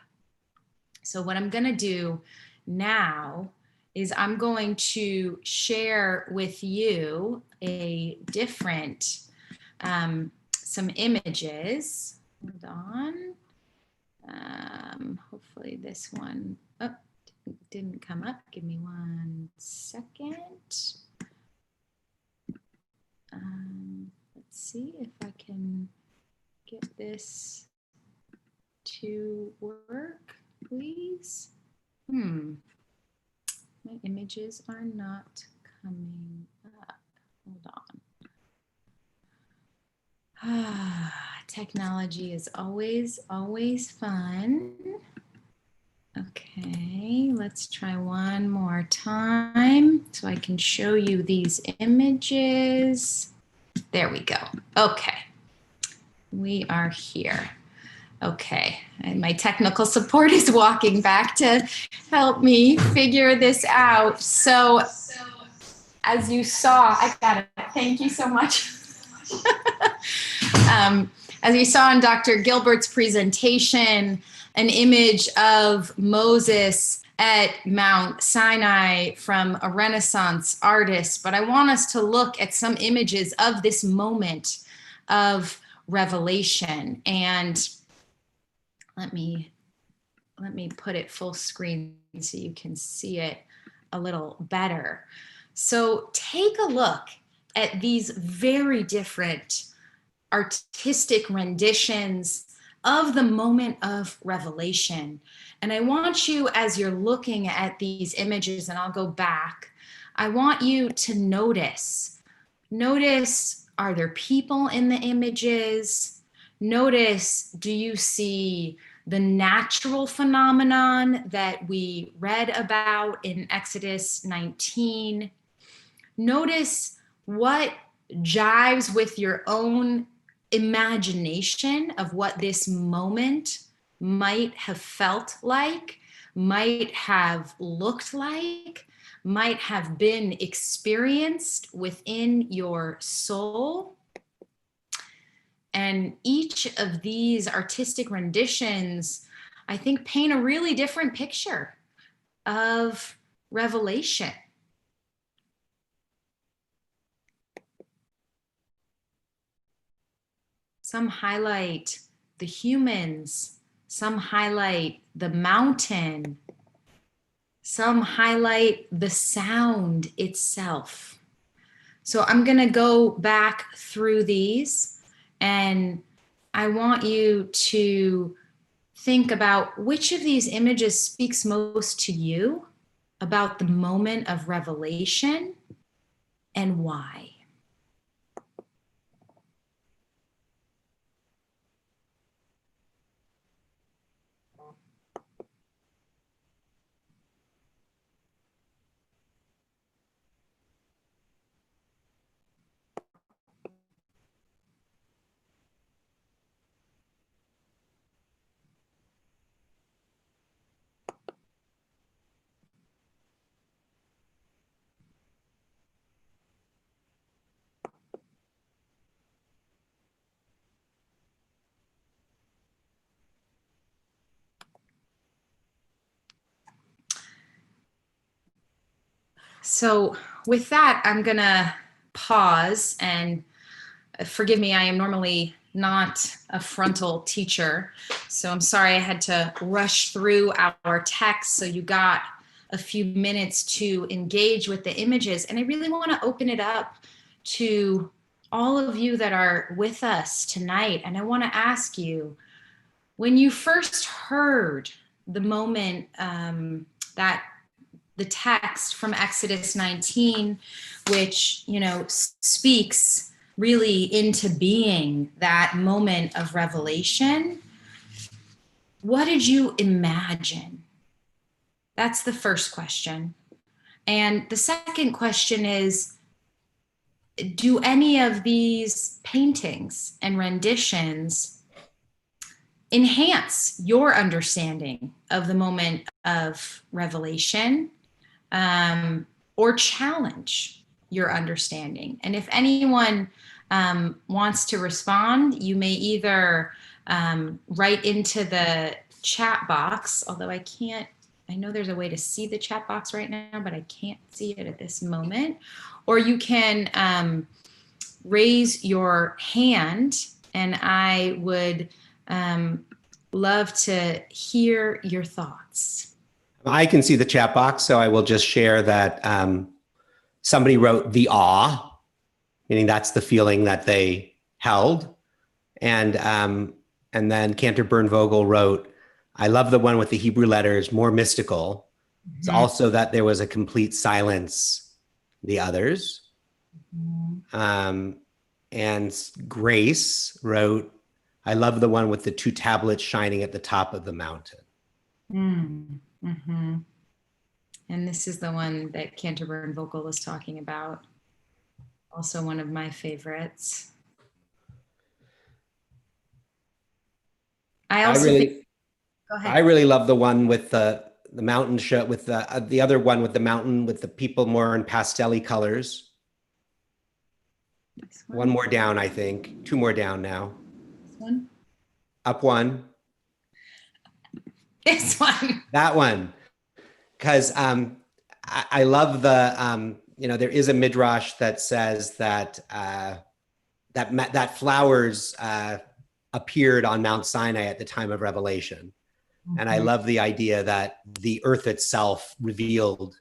So what I'm going to do now is I'm going to share with you a different, some images. Hold on. Hopefully this one, didn't come up. Give me 1 second. Let's see if I can get this to work, please. My images are not coming up. Hold on. Technology is always fun. Okay, let's try one more time so I can show you these images. There we go. Okay, we are here. Okay, and my technical support is walking back to help me figure this out. So as you saw, I got it. Thank you so much. As you saw in Dr. Gilbert's presentation, an image of Moses at Mount Sinai from a Renaissance artist, but I want us to look at some images of this moment of revelation. And let me put it full screen so you can see it a little better. So take a look at these very different artistic renditions of the moment of revelation. And I want you, as you're looking at these images, and I'll go back, I want you to notice, are there people in the images? Notice, do you see the natural phenomenon that we read about in Exodus 19? Notice what jives with your own imagination of what this moment might have felt like, might have looked like, might have been experienced within your soul. And each of these artistic renditions, I think, paint a really different picture of revelation. Some highlight the humans, some highlight the mountain, some highlight the sound itself. So I'm going to go back through these, and I want you to think about which of these images speaks most to you about the moment of revelation and why. So with that, I'm going to pause, and forgive me, I am normally not a frontal teacher, so I'm sorry I had to rush through our text so you got a few minutes to engage with the images. And I really want to open it up to all of you that are with us tonight. And I want to ask you, when you first heard the moment that the text from Exodus 19, which, speaks really into being that moment of revelation, what did you imagine? That's the first question. And the second question is, do any of these paintings and renditions enhance your understanding of the moment of revelation, or challenge your understanding? And if anyone wants to respond, you may either write into the chat box, although I know there's a way to see the chat box right now, but I can't see it at this moment. Or you can raise your hand, and I would love to hear your thoughts. I can see the chat box, so I will just share that somebody wrote the awe, meaning that's the feeling that they held. And then Cantor Vogel wrote, I love the one with the Hebrew letters, more mystical. Mm-hmm. It's also that there was a complete silence, the others. Mm-hmm. And Grace wrote, I love the one with the two tablets shining at the top of the mountain. Mm-hmm. And this is the one that Cantor Vogel was talking about. Also one of my favorites. I really love the one with the mountain show, with the other one with the mountain with the people more in pastel-y colors. One more down, I think. Two more down now. This one? Up one. This one. That one. Because I love the, there is a midrash that says that that flowers appeared on Mount Sinai at the time of revelation. Mm-hmm. And I love the idea that the earth itself revealed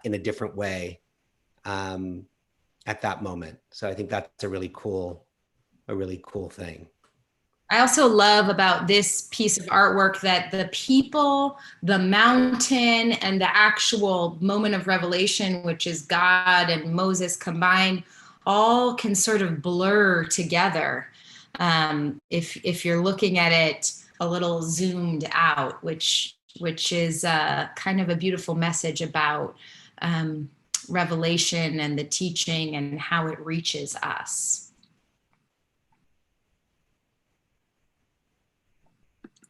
in a different way at that moment. So I think that's a really cool thing. I also love about this piece of artwork that the people, the mountain, and the actual moment of revelation, which is God and Moses combined, all can sort of blur together if you're looking at it a little zoomed out, which is kind of a beautiful message about revelation and the teaching and how it reaches us.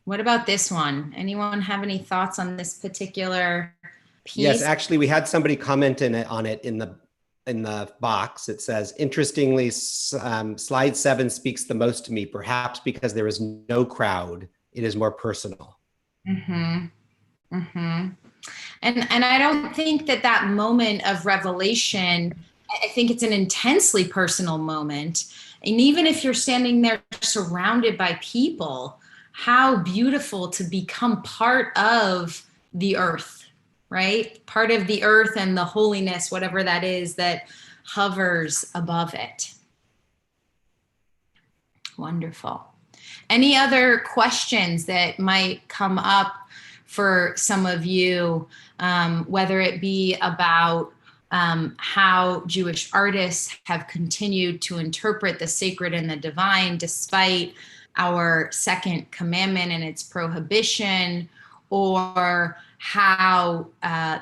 What about this one? Anyone have any thoughts on this particular piece? Yes, actually, we had somebody comment on it in the box. It says, interestingly, slide 7 speaks the most to me, perhaps because there is no crowd. It is more personal. Mm-hmm. Mm-hmm. And I don't think that moment of revelation, I think it's an intensely personal moment. And even if you're standing there surrounded by people, how beautiful to become part of the earth, right? Part of the earth and the holiness, whatever that is, that hovers above it. Wonderful. Any other questions that might come up for some of you, whether it be about how Jewish artists have continued to interpret the sacred and the divine despite our second commandment and its prohibition, or how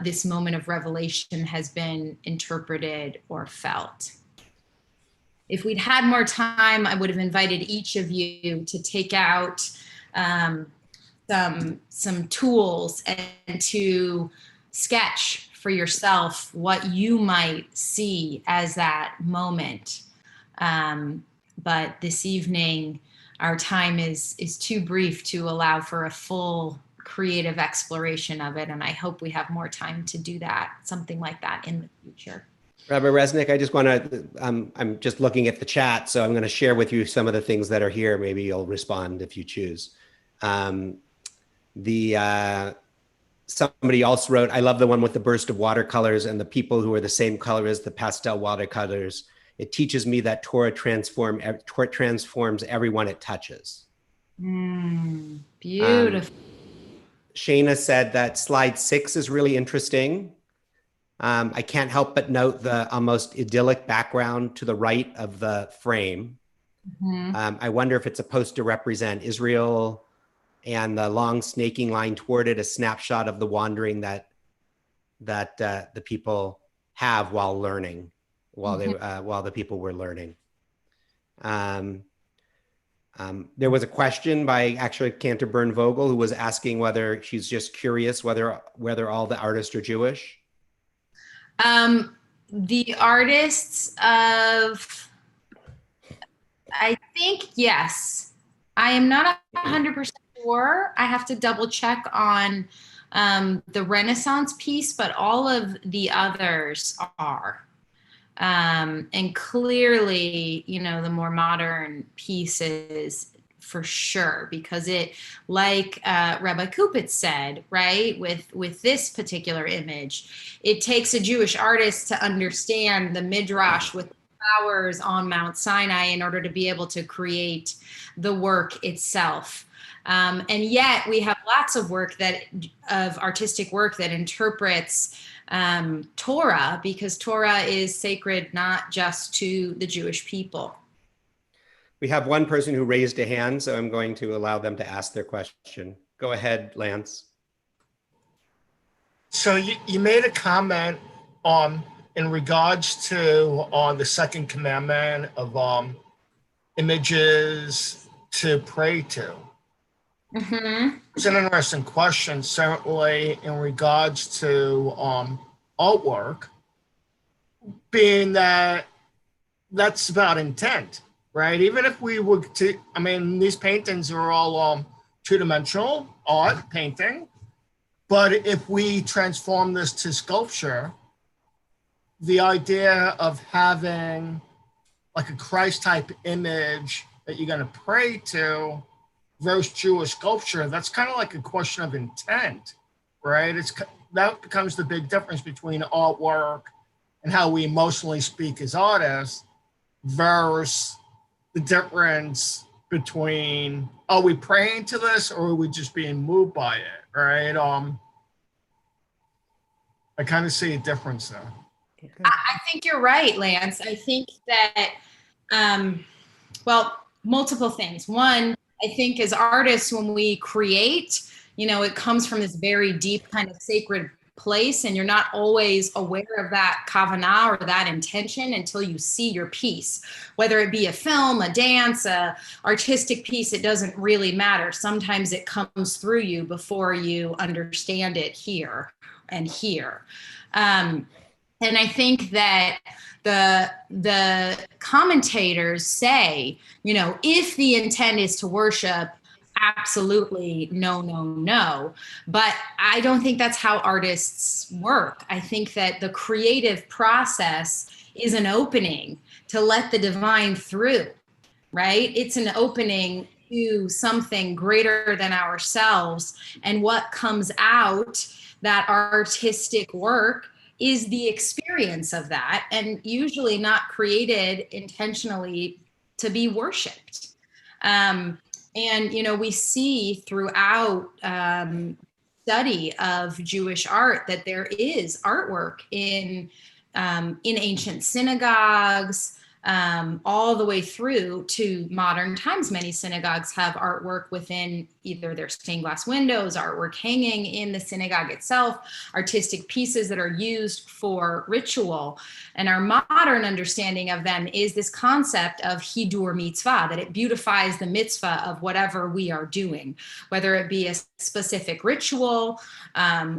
this moment of revelation has been interpreted or felt. If we'd had more time, I would have invited each of you to take out some tools and to sketch for yourself what you might see as that moment. But this evening, our time is too brief to allow for a full creative exploration of it. And I hope we have more time to do that, something like that in the future. Rabbi Resnick, I just want to, I'm just looking at the chat, so I'm going to share with you some of the things that are here. Maybe you'll respond if you choose. Somebody else wrote, I love the one with the burst of watercolors and the people who are the same color as the pastel watercolors. It teaches me that Torah transforms everyone it touches. Beautiful. Shayna said that slide 6 is really interesting. I can't help but note the almost idyllic background to the right of the frame. I wonder if it's supposed to represent Israel, and the long snaking line toward it, a snapshot of the wandering that the people have while learning, while the people were learning. There was a question by actually Cantor Byrne Vogel, who was asking whether she's just curious whether all the artists are Jewish. The artists of, I think, yes. I am not 100% sure. I have to double check on the Renaissance piece, but all of the others are. And clearly, you know, the more modern pieces for sure, because it, like Rabbi Kupitz said, right, with this particular image, it takes a Jewish artist to understand the Midrash with flowers on Mount Sinai in order to be able to create the work itself. And yet we have lots of artistic work that interprets Torah, because Torah is sacred not just to the Jewish people. We have one person who raised a hand, so I'm going to allow them to ask their question. Go ahead, Lance. So you made a comment in regards to the second commandment of images to pray to. It's an interesting question, certainly in regards to artwork, being that that's about intent. Right. Even if we were to, I mean, these paintings are all two-dimensional art painting. But if we transform this to sculpture, the idea of having like a Christ type image that you're going to pray to versus Jewish sculpture, that's kind of like a question of intent, right? That becomes the big difference between artwork and how we emotionally speak as artists versus the difference between, are we praying to this or are we just being moved by it, right? I kind of see a difference there. I think you're right, Lance. I think that, well, multiple things. One, I think as artists, when we create, you know, it comes from this very deep kind of sacred place, and you're not always aware of that kavanah or that intention until you see your piece, whether it be a film, a dance, a artistic piece. It doesn't really matter. Sometimes it comes through you before you understand it here and here. And I think that the commentators say, you know, if the intent is to worship, absolutely no. But I don't think that's how artists work. I think that the creative process is an opening to let the divine through, right? It's an opening to something greater than ourselves. And what comes out, that artistic work, is the experience of that, and usually not created intentionally to be worshiped. And, we see throughout study of Jewish art that there is artwork in ancient synagogues, all the way through to modern times. Many synagogues have artwork within either their stained glass windows, artwork hanging in the synagogue itself, artistic pieces that are used for ritual. And our modern understanding of them is this concept of hidur mitzvah, that it beautifies the mitzvah of whatever we are doing, whether it be a specific ritual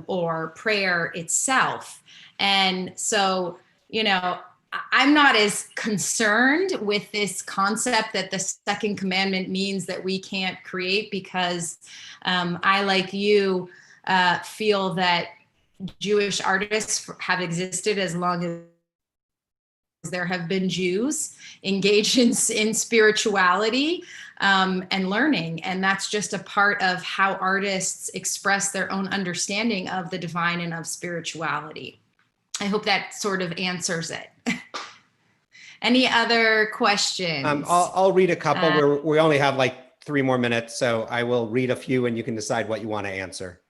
or prayer itself. And so, I'm not as concerned with this concept that the second commandment means that we can't create, because I, like you, feel that Jewish artists have existed as long as there have been Jews engaged in spirituality and learning. And that's just a part of how artists express their own understanding of the divine and of spirituality. I hope that sort of answers it. Any other questions? I'll read a couple. We only have like 3 more minutes, so I will read a few and you can decide what you want to answer.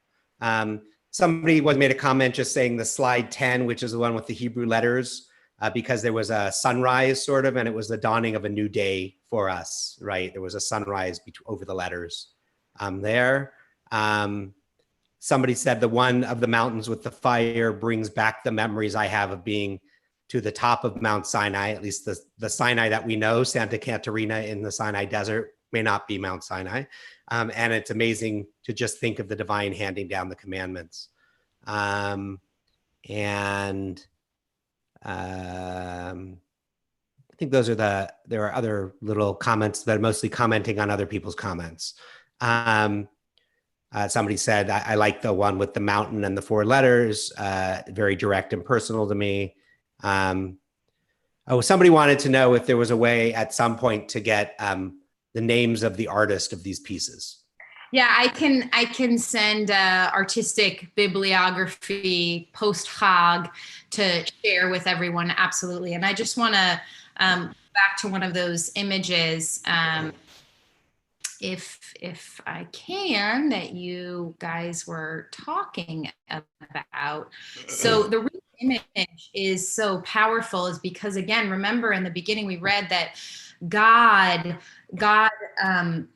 Somebody made a comment just saying the slide 10, which is the one with the Hebrew letters, because there was a sunrise sort of, and it was the dawning of a new day for us, right? There was a sunrise over the letters there. Somebody said the one of the mountains with the fire brings back the memories I have of being to the top of Mount Sinai, at least the Sinai that we know. Santa Catarina in the Sinai desert may not be Mount Sinai. And it's amazing to just think of the divine handing down the commandments. I think those are there are other little comments that are mostly commenting on other people's comments. Somebody said, I like the one with the mountain and the 4 letters, very direct and personal to me. Somebody wanted to know if there was a way at some point to get the names of the artist of these pieces. Yeah, I can send artistic bibliography post-Chag to share with everyone, absolutely. And I just want to back to one of those images, if I can, that you guys were talking about. So the real image is so powerful is because, again, remember in the beginning we read that God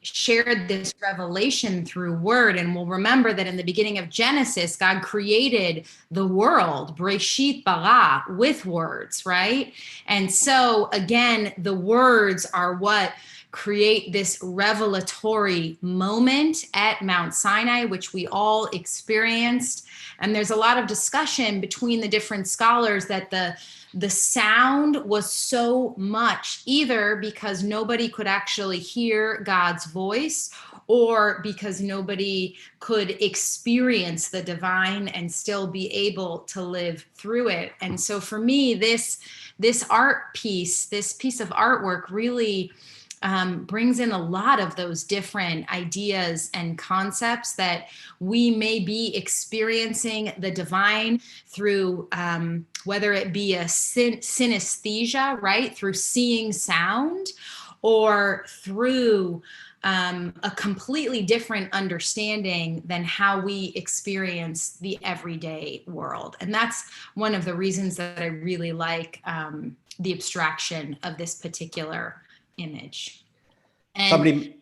shared this revelation through word. And we'll remember that in the beginning of Genesis, God created the world, Breshit bara, with words, right? And so again, the words are what create this revelatory moment at Mount Sinai, which we all experienced. And there's a lot of discussion between the different scholars that the sound was so much, either because nobody could actually hear God's voice, or because nobody could experience the divine and still be able to live through it. And so for me, this art piece, this piece of artwork really brings in a lot of those different ideas and concepts that we may be experiencing the divine through, whether it be a synesthesia, right, through seeing sound, or through a completely different understanding than how we experience the everyday world. And that's one of the reasons that I really like the abstraction of this particular image. And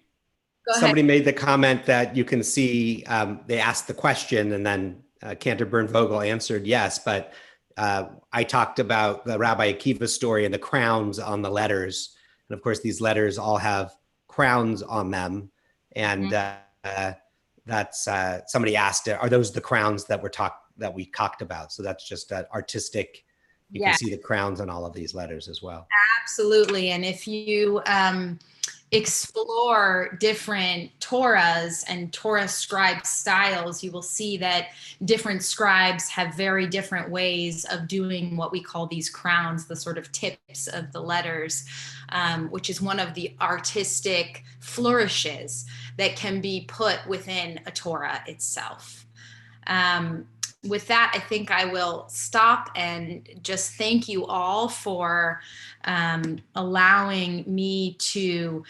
somebody made the comment that you can see, they asked the question and then Cantor Vogel answered yes, but I talked about the Rabbi Akiva story and the crowns on the letters. And of course, these letters all have crowns on them. And that's, somebody asked, are those the crowns that we talked about? So that's just that artistic. You can see the crowns on all of these letters as well. Absolutely. And if you explore different Torahs and Torah scribe styles, you will see that different scribes have very different ways of doing what we call these crowns, the sort of tips of the letters, which is one of the artistic flourishes that can be put within a Torah itself. with that, I think I will stop and just thank you all for allowing me to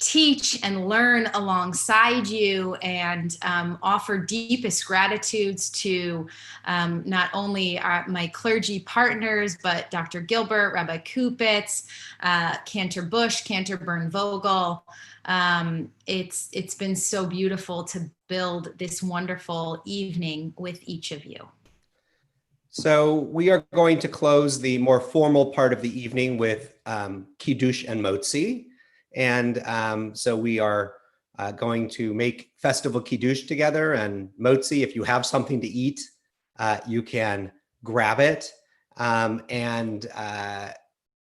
teach and learn alongside you, and offer deepest gratitudes to not only my clergy partners, but Dr. Gilbert, Rabbi Kupitz, Cantor Bush, Cantor Byrne-Vogel. It's been so beautiful to build this wonderful evening with each of you. So we are going to close the more formal part of the evening with Kiddush and Motzi. And so we are going to make festival Kiddush together, and Motzi, if you have something to eat, you can grab it, and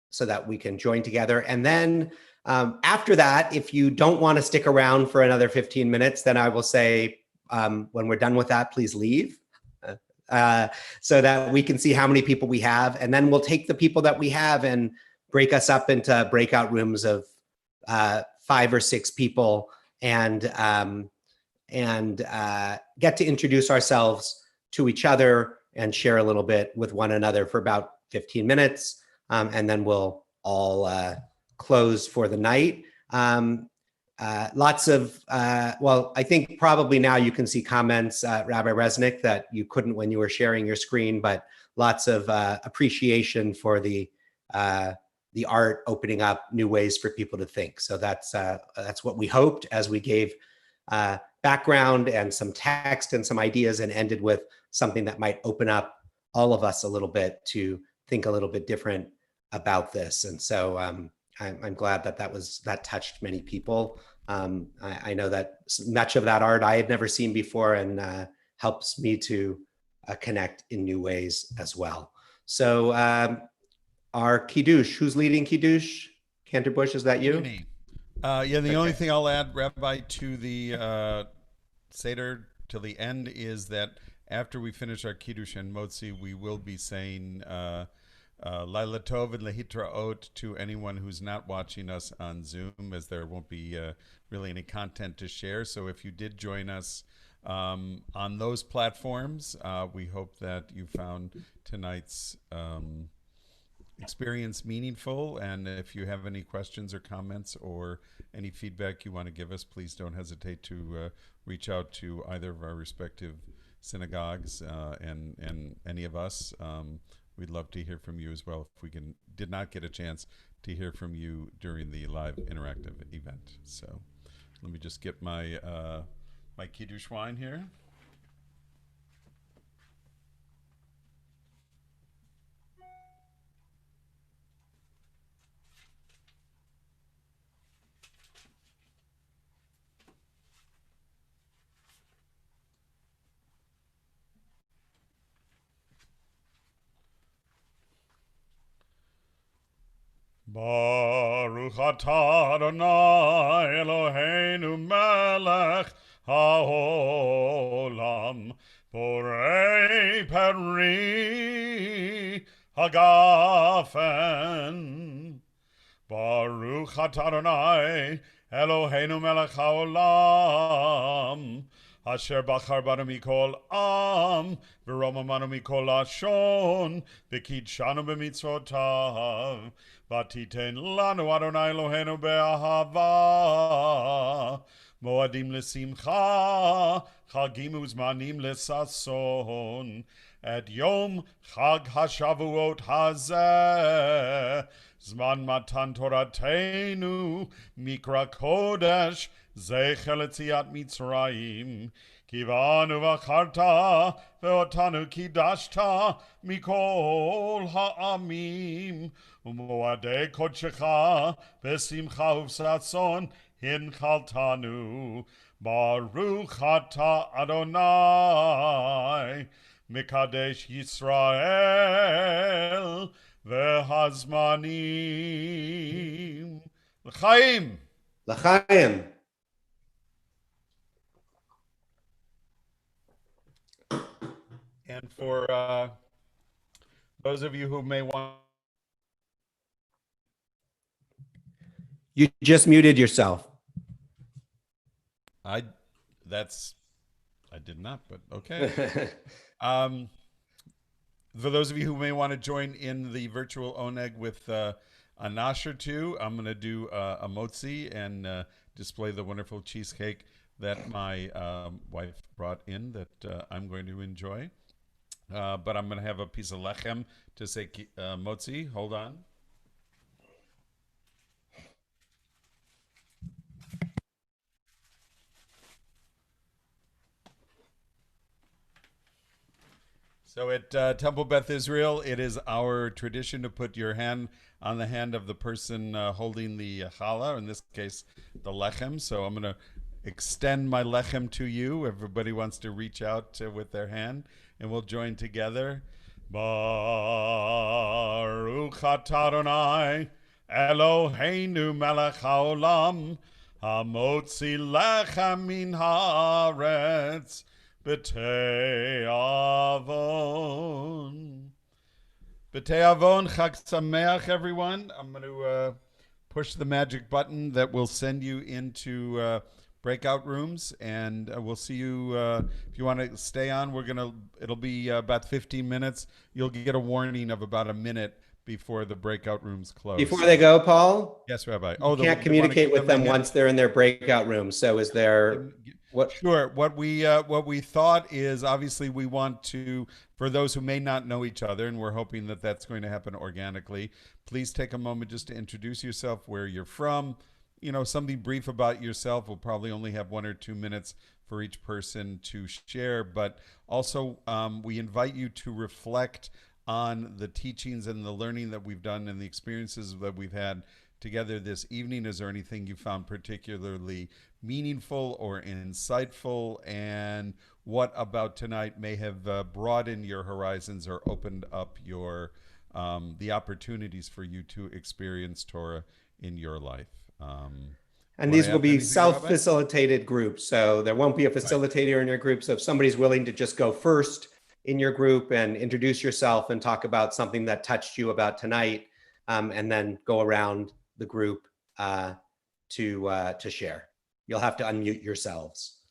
so that we can join together. And then after that, if you don't want to stick around for another 15 minutes, then I will say, when we're done with that, please leave, so that we can see how many people we have. And then we'll take the people that we have and break us up into breakout rooms of 5 or 6 people, and get to introduce ourselves to each other and share a little bit with one another for about 15 minutes. And then we'll all close for the night. Lots of, well, I think probably now you can see comments, Rabbi Resnick, that you couldn't when you were sharing your screen, but lots of appreciation for the art opening up new ways for people to think. So that's what we hoped as we gave background and some text and some ideas, and ended with something that might open up all of us a little bit to think a little bit different about this. And so I'm glad that touched many people. I know that much of that art I had never seen before, and helps me to connect in new ways as well. So our Kiddush, who's leading Kiddush? Cantor Bush, is that you? Yeah, the only thing I'll add, Rabbi, to the Seder till the end is that after we finish our Kiddush and Motzi, we will be saying Laila Tov and Lehitraot to anyone who's not watching us on Zoom, as there won't be really any content to share. So if you did join us on those platforms, we hope that you found tonight's experience meaningful. And if you have any questions or comments or any feedback you want to give us, please don't hesitate to reach out to either of our respective synagogues and any of us. We'd love to hear from you as well if we did not get a chance to hear from you during the live interactive event. So let me just get my my Kiddush wine here. Baruch atah Adonai Eloheinu melech haolam borei peri hagafen. Baruch atah Adonai Eloheinu melech haolam asher bachar banu mikol am v'romamanu mikol lashon v'kidshanu b'mitzvotav v'titen lanu Adonai Eloheinu be'ahava moadim l'simcha chagim uzmanim l'sason et yom chag hashavuot hazeh zman matan toratenu mikra kodesh zecher letziat Mitzrayim kivanu v'acharta ve'otanu kidashta mikol ha'amim u'moadei kodshecha v'simcha uv'sason hinchaltanu Baruch ata Adonai Mikadesh Yisrael v'hazmanim l'chaim. L'chaim. And for those of you who may want, You just muted yourself. I I did not, but okay. For those of you who may want to join in the virtual oneg with a nash or two, I'm going to do a motzi and display the wonderful cheesecake that my wife brought in that I'm going to enjoy. But I'm going to have a piece of lechem to say motzi. Hold on. So at Temple Beth Israel, it is our tradition to put your hand on the hand of the person holding the challah, in this case, the lechem. So I'm going to extend my lechem to you. Everybody wants to reach out with their hand, and we'll join together. Baruch atah Adonai Eloheinu melech haolam hamotzi lechem min haaretz B'tei Avon. B'tei Avon, Chag Sameach, everyone. I'm going to push the magic button that will send you into breakout rooms, and we'll see you. If you want to stay on, it'll be about 15 minutes. You'll get a warning of about a minute before the breakout rooms close. Before they go, Paul? Yes, Rabbi. You can't communicate with them once they're in their breakout room. So is there... Sure. What we thought is, obviously we want to, for those who may not know each other, and we're hoping that that's going to happen organically, please take a moment just to introduce yourself, where you're from, something brief about yourself. We'll probably only have 1 or 2 minutes for each person to share, but also we invite you to reflect on the teachings and the learning that we've done and the experiences that we've had together this evening. Is there anything you found particularly meaningful or insightful, and what about tonight may have broadened your horizons or opened up your the opportunities for you to experience Torah in your life? And these will be self-facilitated groups, so there won't be a facilitator in your group. So if somebody's willing to just go first in your group and introduce yourself and talk about something that touched you about tonight, and then go around the group to share. You'll have to unmute yourselves.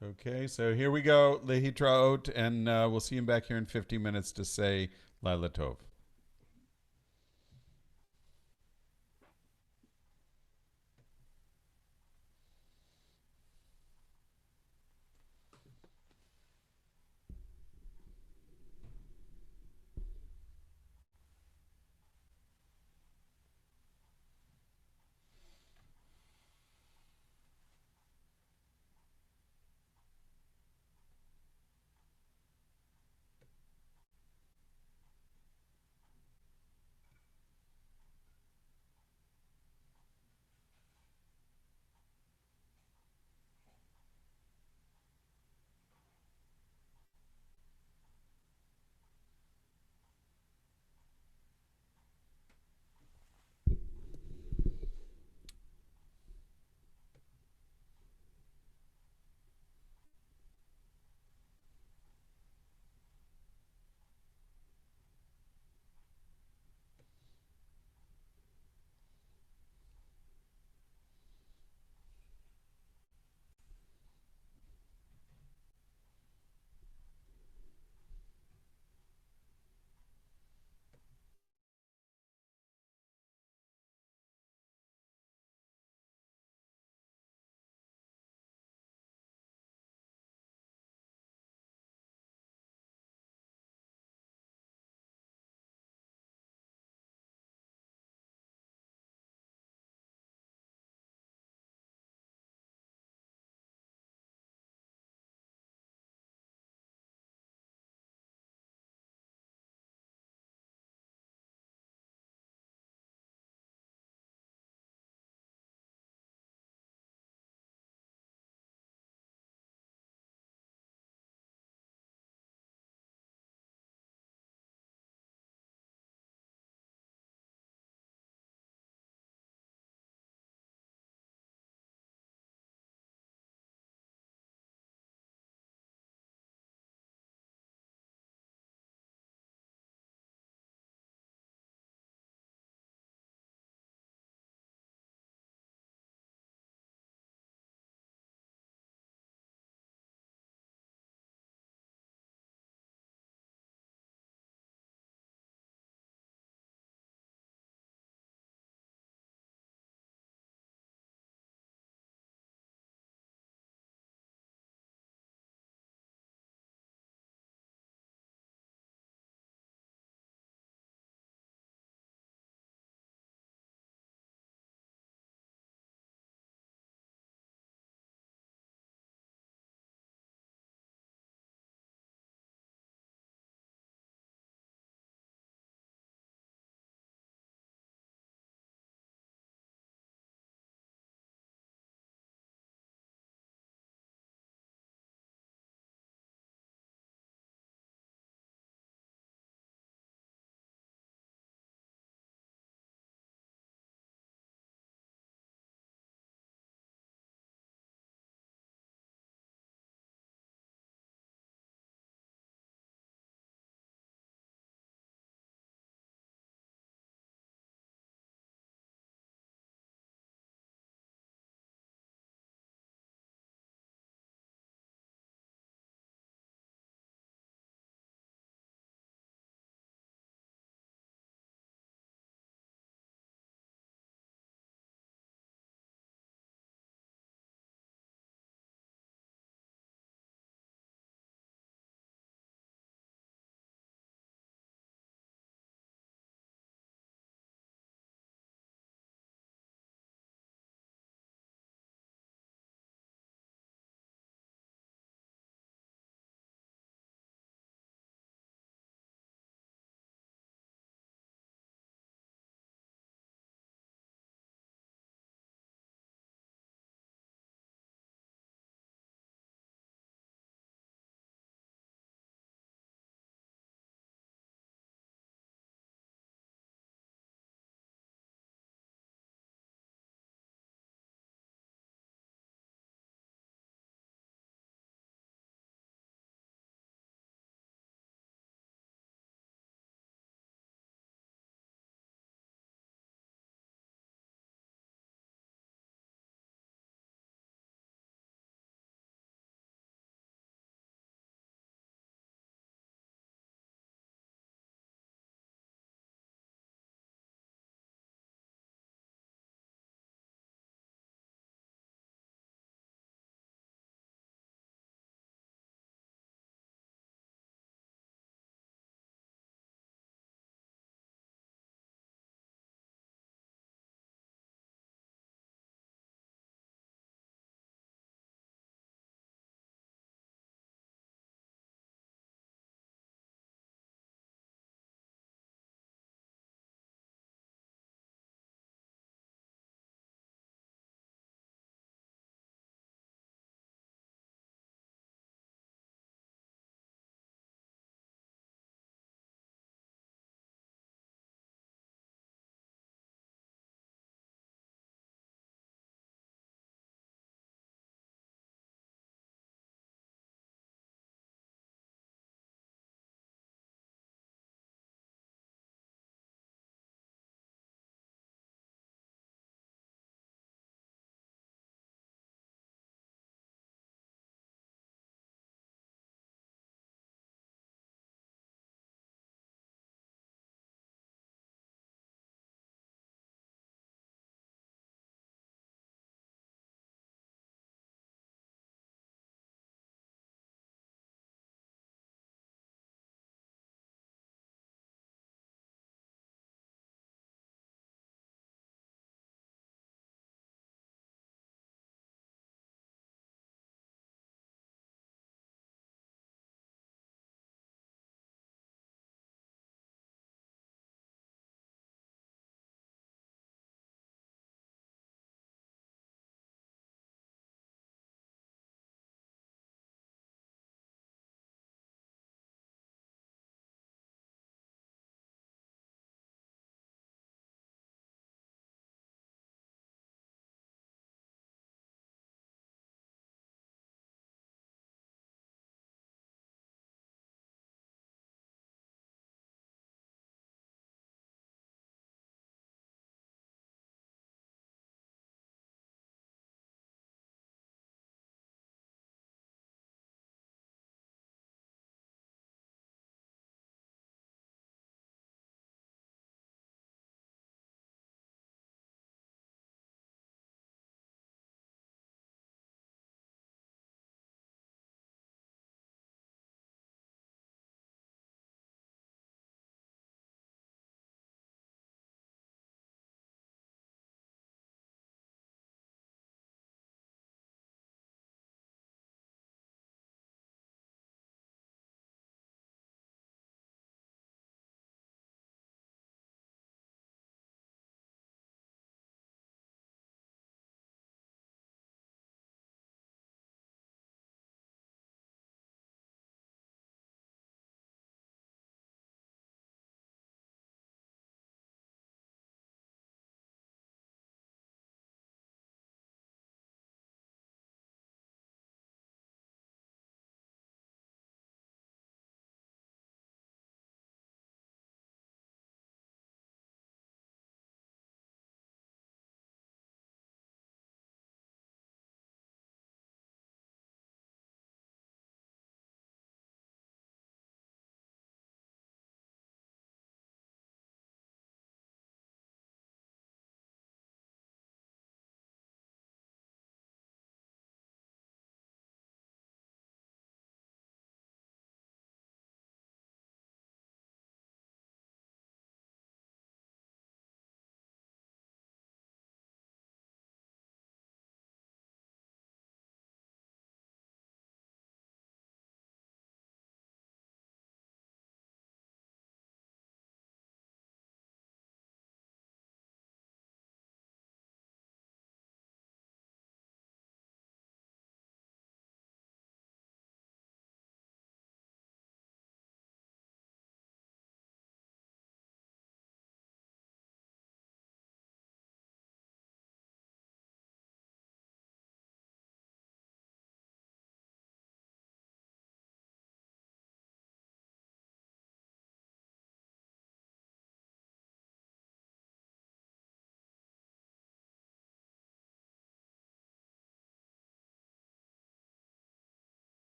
Okay, so here we go. Lehitraot, and we'll see you back here in 50 minutes to say Laila Tov.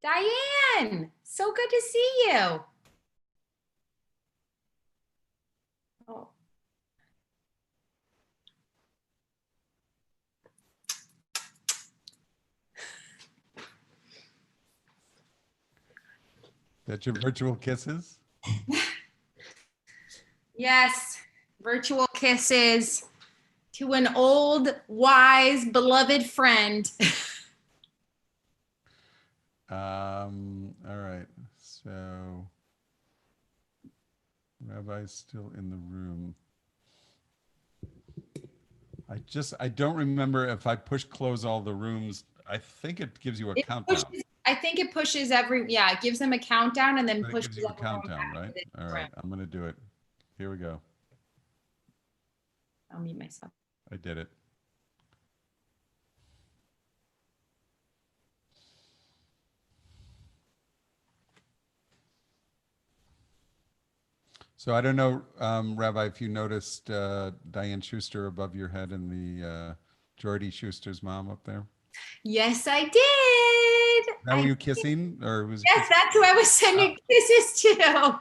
Diane, so good to see you. Oh. That's your virtual kisses? Yes, virtual kisses to an old, wise, beloved friend. All right. So, Rabbi's still in the room. I don't remember if I push close all the rooms. I think it gives you a countdown. I think it pushes it gives them a countdown and then But it pushes gives you a everyone countdown, back right? to the All right, room. I'm gonna do it. Here we go. I'll mute myself. I did it. So I don't know, Rabbi, if you noticed Diane Schuster above your head and the Jordy Schuster's mom up there. Yes, I did. Now were you kissing, or was? Yes, that's who I was sending kisses to.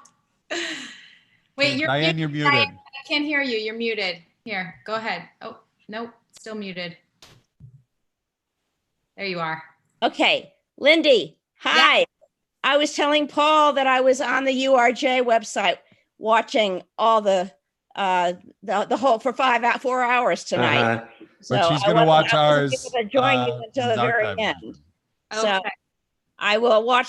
Wait, you're Diane, muted. you're muted. Diane, I can't hear you. You're muted. Here, go ahead. Oh, nope, still muted. There you are. Okay, Lindy, hi. Yeah. I was telling Paul that I was on the URJ website watching all the whole for 4 hours tonight. So but she's going to watch ours. I wasn't able to join you until the very archived end. version. So Okay. I will watch